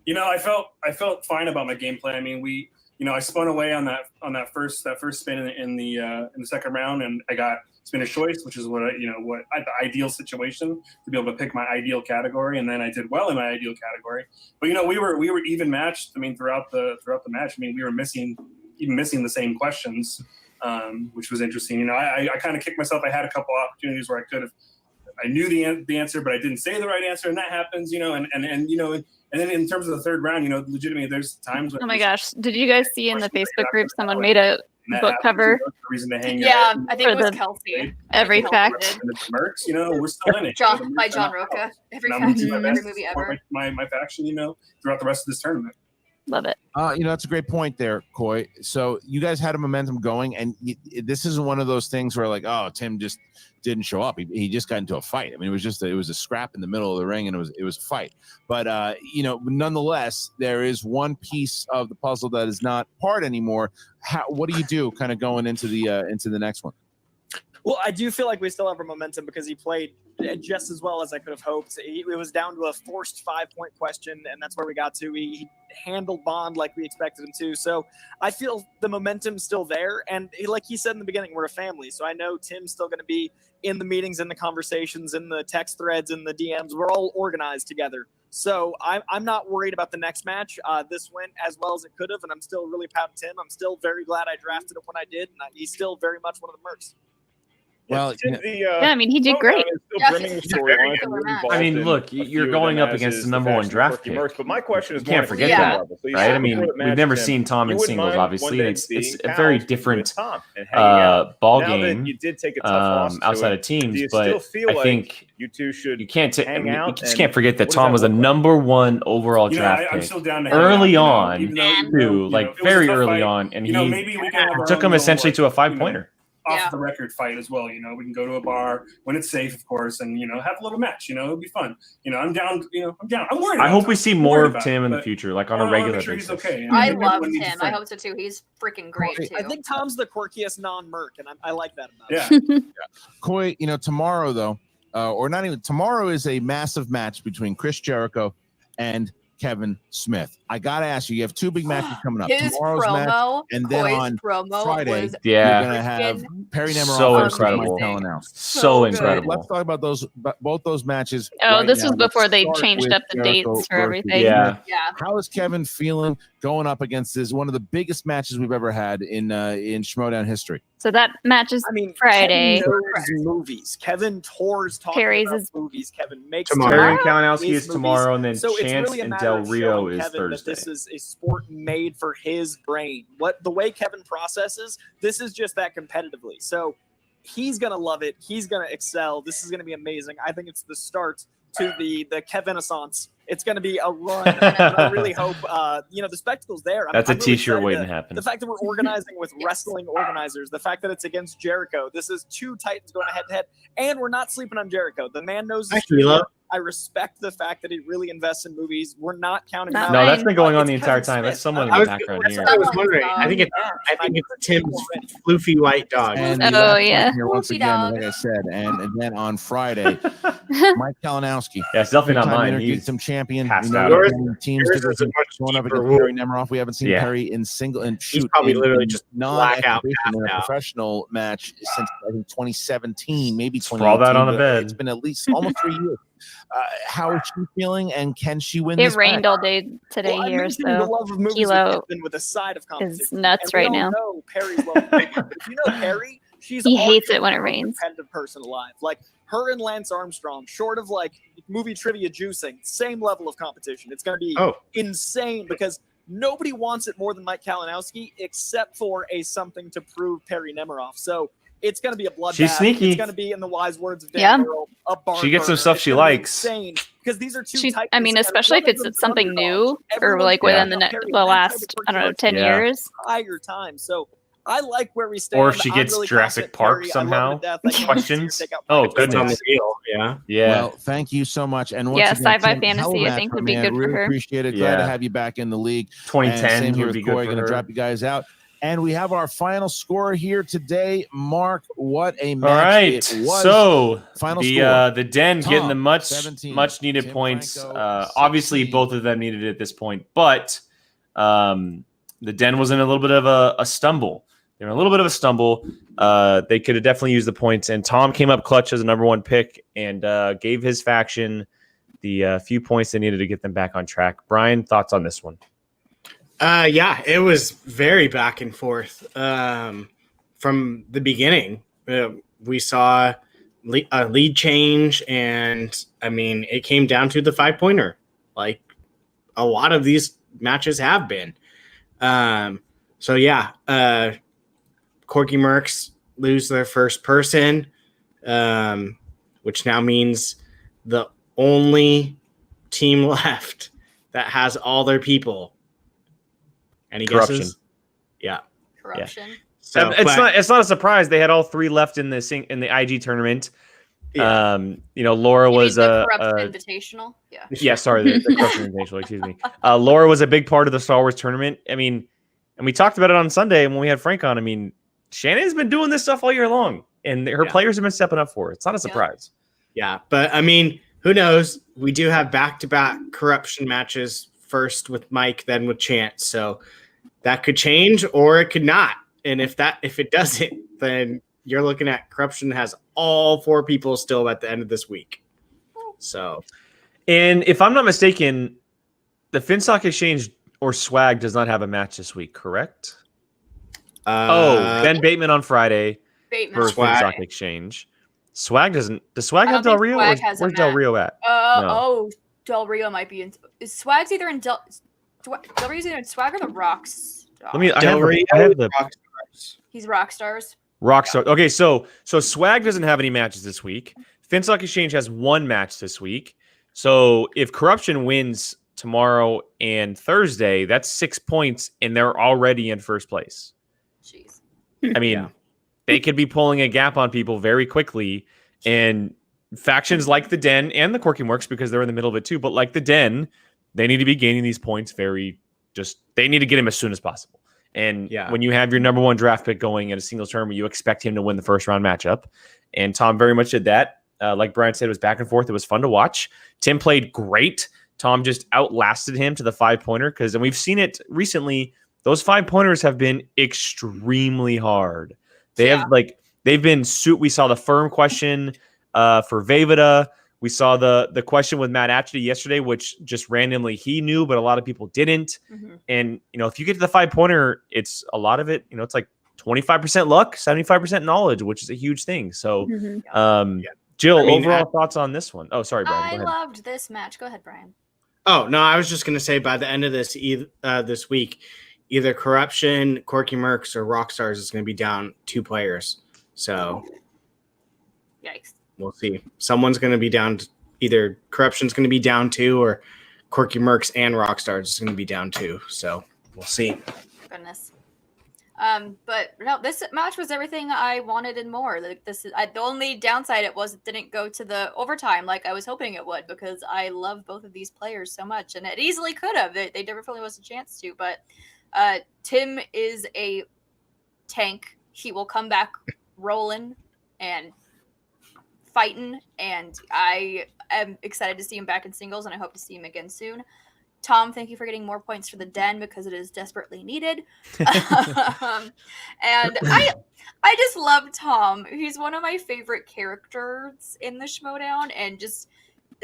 Speaker 10: I felt fine about my gameplay. I mean, I spun away on that first spin in the second round, and I got spinner's choice, which is what the ideal situation to be able to pick my ideal category, and then I did well in my ideal category. But we were even matched. I mean, throughout the match, I mean, we were missing the same questions, which was interesting. I kind of kicked myself. I had a couple opportunities where I knew the answer, but I didn't say the right answer, and that happens, and then in terms of the third round, legitimately, there's times when.
Speaker 2: Oh my gosh! Did you guys see in the Facebook group someone made a book cover?
Speaker 10: Reason to hang
Speaker 3: yeah, I think it was Kelsey.
Speaker 2: Every fact.
Speaker 10: And it's Mercs, we're still in it.
Speaker 3: By John Roca. Every fact, every movie ever.
Speaker 10: My faction, throughout the rest of this tournament.
Speaker 2: Love it.
Speaker 5: That's a great point there, Coy. So you guys had a momentum going, and this isn't one of those things where like, oh, Tim just didn't show up. He just got into a fight. I mean, it was a scrap in the middle of the ring, and it was a fight. But nonetheless, there is one piece of the puzzle that is not part anymore. What do you do, kind of going into the next one?
Speaker 11: Well, I do feel like we still have our momentum because he played just as well as I could have hoped. It was down to a forced 5-point question, and that's where we got to. He handled Bond like we expected him to. So I feel the momentum's still there. And like he said in the beginning, we're a family. So I know Tim's still going to be in the meetings, in the conversations, in the text threads, in the DMs. We're all organized together. So I'm not worried about the next match. This went as well as it could have, and I'm still really proud of Tim. I'm still very glad I drafted him when I did, and he's still very much one of the Mercs.
Speaker 5: Well,
Speaker 2: I mean, he did great.
Speaker 1: I mean, look, you're going up against the number 1 draft pick.
Speaker 12: But my question is,
Speaker 1: you can't forget that, right? I mean, we've never seen Tom in singles, obviously. It's a very different ball game outside of teams. But I think
Speaker 12: you two should
Speaker 1: you just can't forget that Tom was a number 1 overall draft pick early on, too, like very early on, and he took him essentially to a 5-pointer.
Speaker 10: Off the record fight as well. We can go to a bar when it's safe, of course, and have a little match. It'll be fun. I'm down. I'm down. I'm worried.
Speaker 1: I hope we see more of Tim in the future, like on a regular basis.
Speaker 10: He's okay.
Speaker 3: I love Tim. I hope so too. He's freaking great too.
Speaker 11: I think Tom's the quirkiest non-Merc, and I like that about him.
Speaker 5: Coy, tomorrow though, or not even tomorrow, is a massive match between Chris Jericho and Kevin Smith. I gotta ask you, you have 2 big matches coming up.
Speaker 3: His
Speaker 5: Tomorrow's
Speaker 3: promo,
Speaker 5: match, and then on Friday, you're gonna have Perry Nemiroff.
Speaker 1: So incredible. So incredible.
Speaker 5: Let's talk about both those matches.
Speaker 2: Oh, this was before they changed up the dates for everything.
Speaker 1: Yeah.
Speaker 5: How is Kevin feeling going up against this one of the biggest matches we've ever had in Schmodown history?
Speaker 2: So that match is Friday.
Speaker 11: Kevin knows movies. Kevin tours talking about movies. Kevin makes
Speaker 1: Terry Kalinowski is tomorrow, and then
Speaker 11: so
Speaker 1: Chance
Speaker 11: really
Speaker 1: and Del Rio is
Speaker 11: Kevin
Speaker 1: Thursday.
Speaker 11: This is a sport made for his brain. The way Kevin processes, this is just that competitively. So he's gonna love it. He's gonna excel. This is gonna be amazing. I think it's the start to the Kevin-assance. It's going to be a run. I really hope, the spectacle's there.
Speaker 1: That's a
Speaker 11: really
Speaker 1: T-shirt waiting to happen.
Speaker 11: The fact that we're organizing with wrestling organizers, the fact that it's against Jericho, this is 2 Titans going head-to-head, and we're not sleeping on Jericho. The man knows his street. I respect the fact that he really invests in movies. We're not counting him out.
Speaker 1: No, that's been going on the entire time. That's someone in the background here.
Speaker 4: I was wondering. I think it's Tim's floofy white dog.
Speaker 5: And
Speaker 2: here
Speaker 5: once again, like I said, and then on Friday, Mike Kalinowski.
Speaker 1: Yeah, it's definitely not
Speaker 5: Two-time
Speaker 1: mine.
Speaker 5: Inter-Geekdom champion.
Speaker 1: passed
Speaker 5: We know
Speaker 1: out.
Speaker 5: he's
Speaker 4: Yours-
Speaker 5: been in teams
Speaker 4: yours
Speaker 5: to
Speaker 4: is a much
Speaker 5: going up
Speaker 4: deeper
Speaker 5: against
Speaker 4: wound.
Speaker 5: Perry Nemiroff. We haven't seen
Speaker 1: Yeah.
Speaker 5: Perry in single and
Speaker 4: He's
Speaker 5: shoot.
Speaker 4: probably
Speaker 5: in
Speaker 4: literally just blackout
Speaker 5: non-exhibition in a
Speaker 4: passed out.
Speaker 5: professional match since I think 2017, maybe 2018.
Speaker 1: Sprawled out on a
Speaker 5: but
Speaker 1: bed.
Speaker 5: It's been at least almost 3 years. How is she feeling, and can she win
Speaker 2: It
Speaker 5: this
Speaker 2: rained
Speaker 5: match?
Speaker 2: all day today
Speaker 11: Well, I
Speaker 2: here,
Speaker 11: mentioned the
Speaker 2: so
Speaker 11: love of movies
Speaker 2: Kilo
Speaker 11: with Kevin with a side of competition.
Speaker 2: is nuts
Speaker 11: And we
Speaker 2: right
Speaker 11: all
Speaker 2: now.
Speaker 11: know Perry's love of movies. But if you know Perry, she's
Speaker 2: He hates it
Speaker 11: arguably
Speaker 2: when it
Speaker 11: the most
Speaker 2: rains.
Speaker 11: competitive person alive. Like her and Lance Armstrong, short of like movie trivia juicing, same level of competition. It's going to be insane because nobody wants it more than Mike Kalinowski, except for a something to prove Perry Nemiroff. So it's going to be a bloodbath.
Speaker 1: She's sneaky.
Speaker 11: It's going to be, in the wise words of Dan
Speaker 2: Yeah.
Speaker 11: Burrow, a barn
Speaker 1: She gets some
Speaker 11: burner.
Speaker 1: stuff
Speaker 11: It's
Speaker 1: she
Speaker 11: gonna be
Speaker 1: likes.
Speaker 11: Insane because these are two.
Speaker 2: She,
Speaker 11: titans,
Speaker 2: I mean,
Speaker 11: and
Speaker 2: especially if
Speaker 11: one of them's
Speaker 2: it's something
Speaker 11: underdogs.
Speaker 2: new or
Speaker 11: Everyone's
Speaker 2: like
Speaker 11: talking
Speaker 2: within
Speaker 11: about Perry
Speaker 2: the
Speaker 11: Lance
Speaker 2: last,
Speaker 11: over
Speaker 2: I don't know,
Speaker 11: Perry
Speaker 2: 10
Speaker 1: Yeah.
Speaker 2: years.
Speaker 11: entire time. So I like where we stand.
Speaker 1: Or if she
Speaker 11: I'm
Speaker 1: gets
Speaker 11: really
Speaker 1: Jurassic
Speaker 11: confident
Speaker 1: Park
Speaker 11: Perry. I love her
Speaker 1: somehow.
Speaker 11: to death. I can't wait to see her
Speaker 1: Questions?
Speaker 11: take out
Speaker 1: Oh,
Speaker 11: Mike
Speaker 4: That's on the
Speaker 1: goodness.
Speaker 4: deal. Yeah.
Speaker 1: Yeah.
Speaker 5: Well, thank you so much. And once
Speaker 2: Yeah,
Speaker 5: again,
Speaker 2: sci-fi
Speaker 5: Tim, hell of a
Speaker 2: fantasy, I
Speaker 5: match,
Speaker 2: think,
Speaker 5: my
Speaker 2: would be
Speaker 5: man.
Speaker 2: good for
Speaker 5: Really
Speaker 2: her.
Speaker 5: appreciate it. Glad to
Speaker 1: Yeah.
Speaker 5: have you back in the league.
Speaker 1: 2010
Speaker 5: And same here
Speaker 1: would
Speaker 5: with
Speaker 1: be
Speaker 5: Corey.
Speaker 1: good for
Speaker 5: Going to
Speaker 1: her.
Speaker 5: drop you guys out. And we have our final score here today. Mark, what a match
Speaker 1: All right.
Speaker 5: it was.
Speaker 1: So
Speaker 5: Final
Speaker 1: the
Speaker 5: score.
Speaker 1: the Den
Speaker 5: Tom,
Speaker 1: getting the much
Speaker 5: 17.
Speaker 1: needed
Speaker 5: Tim
Speaker 1: points.
Speaker 5: Franco,
Speaker 1: Obviously,
Speaker 5: 16.
Speaker 1: both of them needed it at this point, but the Den was in a little bit of a stumble. They were in a little bit of a stumble. They could have definitely used the points, and Tom came up clutch as a number one pick and gave his faction the few points they needed to get them back on track. Brian, thoughts on this one?
Speaker 4: Yeah, it was very back and forth from the beginning. We saw a lead change, and I mean, it came down to the 5-pointer, like a lot of these matches have been. So yeah, Corky Mercs lose their first person, which now means the only team left that has all their people. Any
Speaker 1: Corruption.
Speaker 4: guesses? Yeah.
Speaker 3: Corruption.
Speaker 4: So
Speaker 1: It's not a surprise. They had all three left in the IG tournament.
Speaker 4: Yeah.
Speaker 1: Laura
Speaker 3: You
Speaker 1: was
Speaker 3: mean the Corruption Invitational? Yeah.
Speaker 1: Yeah, sorry, the Corruption Invitational. Excuse me. Laura was a big part of the Star Wars tournament. I mean, and we talked about it on Sunday when we had Frank on. I mean, Shannon's been doing this stuff all year long, and her players have been stepping up for her. It's not a surprise.
Speaker 4: Yeah, but I mean, who knows? We do have back-to-back corruption matches, first with Mike, then with Chance. So that could change or it could not. And if it doesn't, then you're looking at corruption has all four people still at the end of this week. So,
Speaker 1: and if I'm not mistaken, the Finstock Exchange or Swag does not have a match this week, correct? Ben Bateman on Friday
Speaker 3: Bateman.
Speaker 1: for
Speaker 3: Swag.
Speaker 1: Finstock Exchange. Swag doesn't. Does Swag
Speaker 3: I
Speaker 1: have
Speaker 3: don't
Speaker 1: Del
Speaker 3: think
Speaker 1: Rio?
Speaker 3: Swag has a
Speaker 1: Where's Del
Speaker 3: match.
Speaker 1: Rio at?
Speaker 3: Oh, Del Rio might be in. Is Swag's either in Del Rio's either in Swag or the Rocks?
Speaker 1: Let me. I have the
Speaker 3: He's Rockstars.
Speaker 1: Rockstar. Okay, so Swag doesn't have any matches this week. Finstock Exchange has one match this week. So if Corruption wins tomorrow and Thursday, that's 6 points, and they're already in first place.
Speaker 3: Jeez.
Speaker 1: I mean, they could be pulling a gap on people very quickly, and factions like the Den and the Corking Works, because they're in the middle of it too, but like the Den, they need to be gaining these points they need to get him as soon as possible. And when you have your number one draft pick going in a single tournament, you expect him to win the first round matchup. And Tom very much did that. Like Brian said, it was back and forth. It was fun to watch. Tim played great. Tom just outlasted him to the 5-pointer and we've seen it recently. Those 5-pointers have been extremely hard. They've been we saw the firm question for Vejvoda. We saw the question with Matt Atchity yesterday, which just randomly he knew, but a lot of people didn't.
Speaker 3: Mm-hmm.
Speaker 1: And, if you get to the 5-pointer, it's a lot of it, it's like 25% luck, 75% knowledge, which is a huge thing. So, Jill, overall thoughts on this one? Oh, sorry, Brian.
Speaker 3: I
Speaker 1: Go ahead.
Speaker 3: loved this match. Go ahead, Brian.
Speaker 4: Oh, no, I was just going to say by the end of this week, either Corruption, Corky Mercs, or Rockstars is going to be down 2 players. So,
Speaker 3: yikes.
Speaker 4: We'll see. Someone's going to be down. Either Corruption's going to be down 2, or Corky Mercs and Rockstars is going to be down 2. So we'll see.
Speaker 3: Goodness. But no, this match was everything I wanted and more. Like the only downside it didn't go to the overtime like I was hoping it would, because I love both of these players so much, and it easily could have. They definitely was a chance to, but Tim is a tank. He will come back rolling and fighting, and I am excited to see him back in singles, and I hope to see him again soon. Tom, thank you for getting more points for the Den because it is desperately needed. And I just love Tom. He's one of my favorite characters in the Schmodown, and just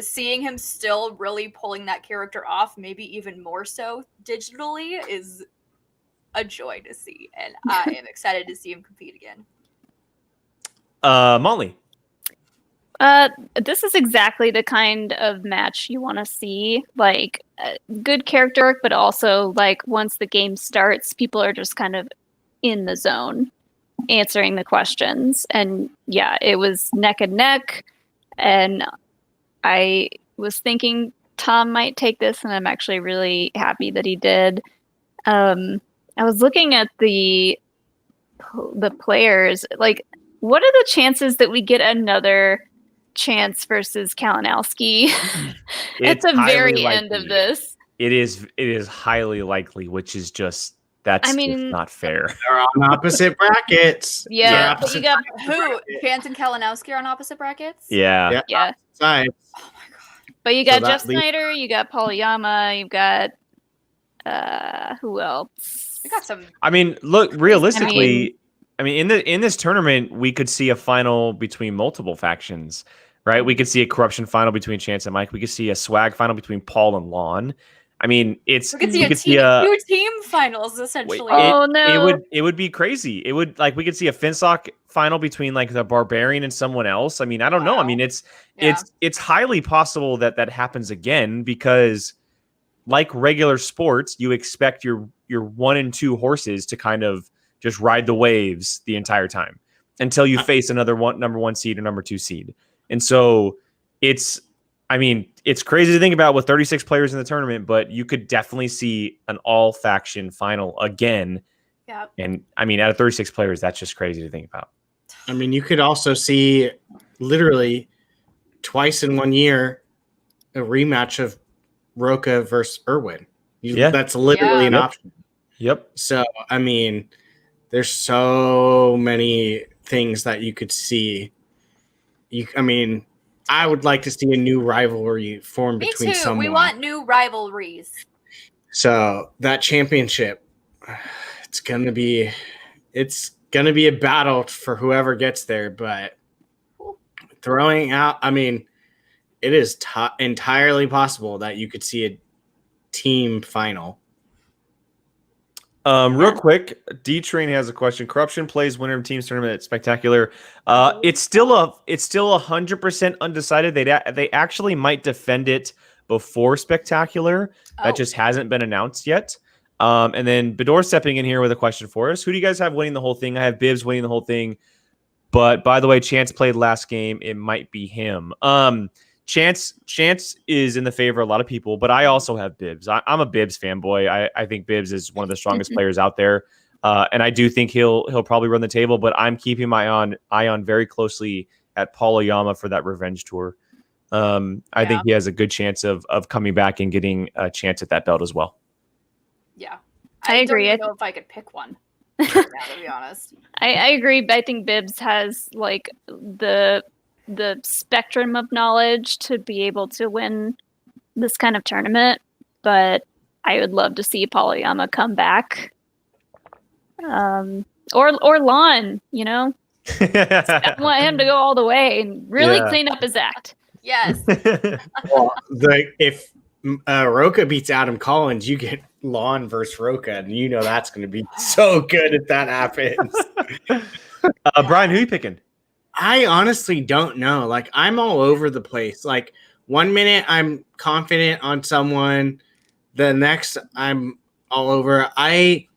Speaker 3: seeing him still really pulling that character off, maybe even more so digitally, is a joy to see, and I am excited to see him compete again.
Speaker 1: Molly.
Speaker 2: This is exactly the kind of match you want to see. Like, good character work, but also, like, once the game starts, people are just kind of in the zone answering the questions. And yeah, it was neck and neck. And I was thinking Tom might take this, and I'm actually really happy that he did. I was looking at the players. Like, what are the chances that we get another Chance versus Kalinowski at the very end of this?
Speaker 1: It is highly likely, which is just just not fair.
Speaker 4: They're on opposite brackets.
Speaker 2: Yeah,
Speaker 3: but you got who? Chance and Kalinowski are on opposite brackets?
Speaker 1: Yeah.
Speaker 4: Sides.
Speaker 2: But you got Jeff Snyder, you got Paul-Yama, you've got who else?
Speaker 3: You got some.
Speaker 1: I mean, look, realistically, I mean, in this tournament, we could see a final between multiple factions, right? We could see a corruption final between Chance and Mike. We could see a swag final between Paul and Lon. I mean,
Speaker 3: we could see two team finals essentially.
Speaker 1: It would be crazy. It would, like, we could see a Finstock final between like the Barbarian and someone else. I mean, I don't know. I mean, it's highly possible that happens again, because like regular sports, you expect your 1 and 2 horses to kind of just ride the waves the entire time until you face another number 1 seed or number 2 seed. And so it's crazy to think about with 36 players in the tournament, but you could definitely see an all faction final again.
Speaker 3: Yeah.
Speaker 1: And I mean, out of 36 players, that's just crazy to think about.
Speaker 4: I mean, you could also see literally twice in 1 year a rematch of Roca versus Irwin. That's literally an option.
Speaker 1: Yep.
Speaker 4: So, I mean, there's so many things that you could see. I would like to see a new rivalry form between someone.
Speaker 3: We want new rivalries.
Speaker 4: So that championship, it's gonna be a battle for whoever gets there. But throwing out, I mean, it is entirely possible that you could see a team final.
Speaker 1: Real quick, D-Train has a question. Corruption plays winner of teams tournament at Spectacular. It's still 100% undecided. They actually might defend it before Spectacular. That just hasn't been announced yet. And then Bedor stepping in here with a question for us. Who do you guys have winning the whole thing? I have Bibbs winning the whole thing. But by the way, Chance played last game. It might be him. Chance is in the favor of a lot of people, but I also have Bibbs. I'm a Bibbs fanboy. I think Bibbs is one of the strongest players out there, and I do think he'll probably run the table. But I'm keeping my eye on very closely at Paul-Yama for that revenge tour. I think he has a good chance of coming back and getting a chance at that belt as well.
Speaker 3: Yeah,
Speaker 2: I agree.
Speaker 3: I don't know if I could pick one. Right now, to be honest,
Speaker 2: I agree. But I think Bibbs has like the spectrum of knowledge to be able to win this kind of tournament, but I would love to see Paul-Yama come back. Or Lon, you know? I want him to go all the way and really clean up his act.
Speaker 3: Yes.
Speaker 4: Well, if Roca beats Adam Collins, you get Lon versus Roca, and you know that's going to be so good if that happens.
Speaker 1: Brian, who are you picking?
Speaker 4: I honestly don't know. Like, I'm all over the place. Like, 1 minute I'm confident on someone, the next I'm all over. I'm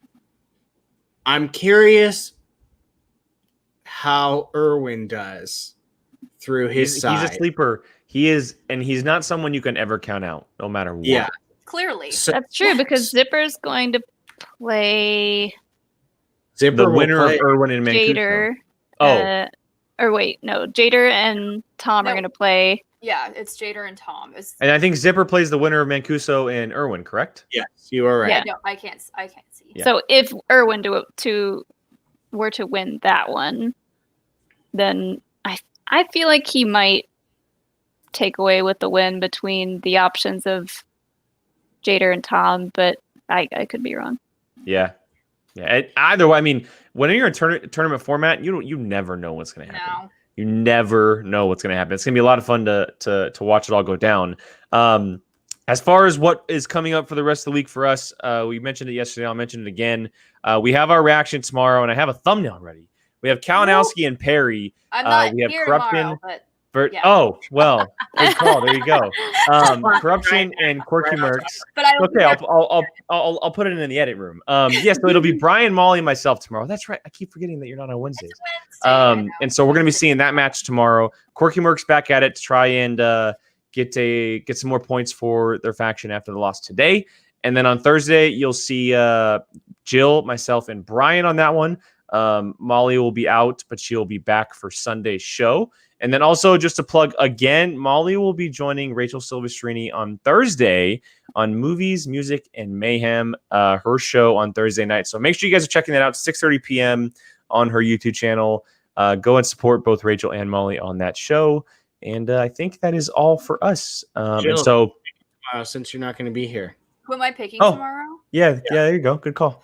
Speaker 4: curious how Irwin does through his side.
Speaker 1: He's a sleeper. He is, and he's not someone you can ever count out, no matter what.
Speaker 4: Yeah,
Speaker 3: clearly.
Speaker 2: That's true, because Zipper's going to play
Speaker 1: the winner of Irwin and
Speaker 2: Jader. Or wait, no, Jader and Tom are going to play.
Speaker 3: Yeah, it's Jader and Tom.
Speaker 1: And I think Zipper plays the winner of Mancuso and Irwin, correct?
Speaker 4: Yes, you are right.
Speaker 3: Yeah, no, I can't see.
Speaker 2: Yeah. So if Irwin were to win that one, then I feel like he might take away with the win between the options of Jader and Tom, but I could be wrong.
Speaker 1: Yeah. Either way, I mean, when you're in tournament format, you never know what's going to happen.
Speaker 3: No.
Speaker 1: You never know what's going to happen. It's going to be a lot of fun to watch it all go down. As far as what is coming up for the rest of the week for us, we mentioned it yesterday. I'll mention it again. We have our reaction tomorrow, and I have a thumbnail ready. We have Kalinowski and Perry.
Speaker 3: I'm not
Speaker 1: we have
Speaker 3: here
Speaker 1: Corruption.
Speaker 3: tomorrow, but yeah.
Speaker 1: Oh, well, good call. There you go. Corruption and Quirky Mercs.
Speaker 3: But I don't
Speaker 1: Okay, I'll put it in the edit room. Yes, so it'll be Brian, Molly, and myself tomorrow. That's right. I keep forgetting that you're not on Wednesdays. And so we're gonna be seeing that match tomorrow. Quirky Mercs back at it to try and get some more points for their faction after the loss today. And then on Thursday, you'll see Jill, myself, and Brian on that one. Molly will be out, but she'll be back for Sunday's show. And then also just to plug again, Molly will be joining Rachel Silvestrini on Thursday on Movies, Music, and Mayhem, her show on Thursday night. So make sure you guys are checking that out, 6:30 p.m. on her YouTube channel. Go and support both Rachel and Molly on that show. And I think that is all for us.
Speaker 4: Jill,
Speaker 1: and so,
Speaker 4: since you're not going to be here.
Speaker 3: Who am I picking tomorrow?
Speaker 1: Yeah, there you go. Good call.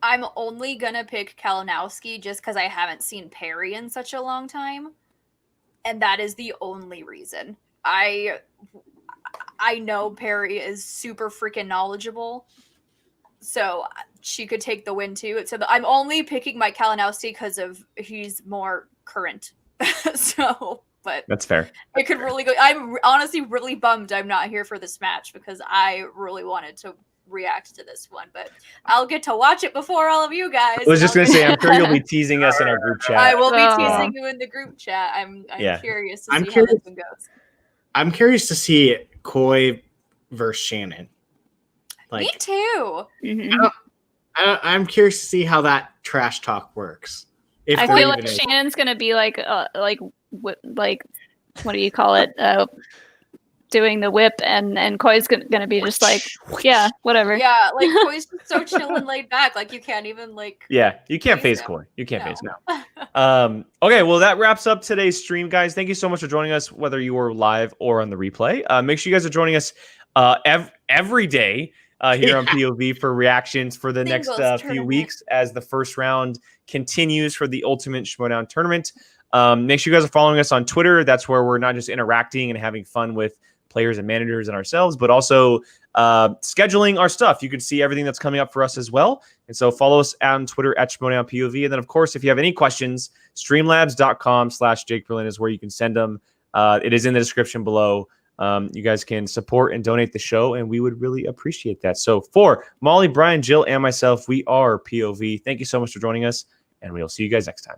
Speaker 3: I'm only gonna pick Kalinowski just because I haven't seen Perry in such a long time, and that is the only reason. I know Perry is super freaking knowledgeable, so she could take the win too. So I'm only picking Mike Kalinowski because of he's more current. So, but
Speaker 1: that's fair.
Speaker 3: It could really go. I'm honestly really bummed I'm not here for this match because I really wanted to react to this one, but I'll get to watch it before all of you guys.
Speaker 1: I was just going to say, I'm sure you'll be teasing us in our group chat.
Speaker 3: I will be teasing you in the group chat. I'm curious to see how this one goes.
Speaker 4: I'm curious to see Coy versus Shannon.
Speaker 3: Me too.
Speaker 4: I'm curious to see how that trash talk works.
Speaker 2: I feel like Shannon's gonna be like what do you call it? Doing the whip, and Koi's gonna be just like, yeah, whatever.
Speaker 3: Yeah, like Koi's just so chill and laid back. Like you can't even like.
Speaker 1: Yeah, you can't face Koi. You can't face him. Okay, well that wraps up today's stream, guys. Thank you so much for joining us, whether you were live or on the replay. Make sure you guys are joining us every day here on POV for reactions for the next few weeks as the first round continues for the Ultimate Schmoedown Tournament. Make sure you guys are following us on Twitter. That's where we're not just interacting and having fun with players and managers and ourselves, but also scheduling our stuff. You can see everything that's coming up for us as well. And so follow us on Twitter at SchmoedownPOV. And then, of course, if you have any questions, streamlabs.com/Jake Berlin is where you can send them. It is in the description below. You guys can support and donate the show, and we would really appreciate that. So for Molly, Brian, Jill, and myself, we are POV. Thank you so much for joining us, and we'll see you guys next time.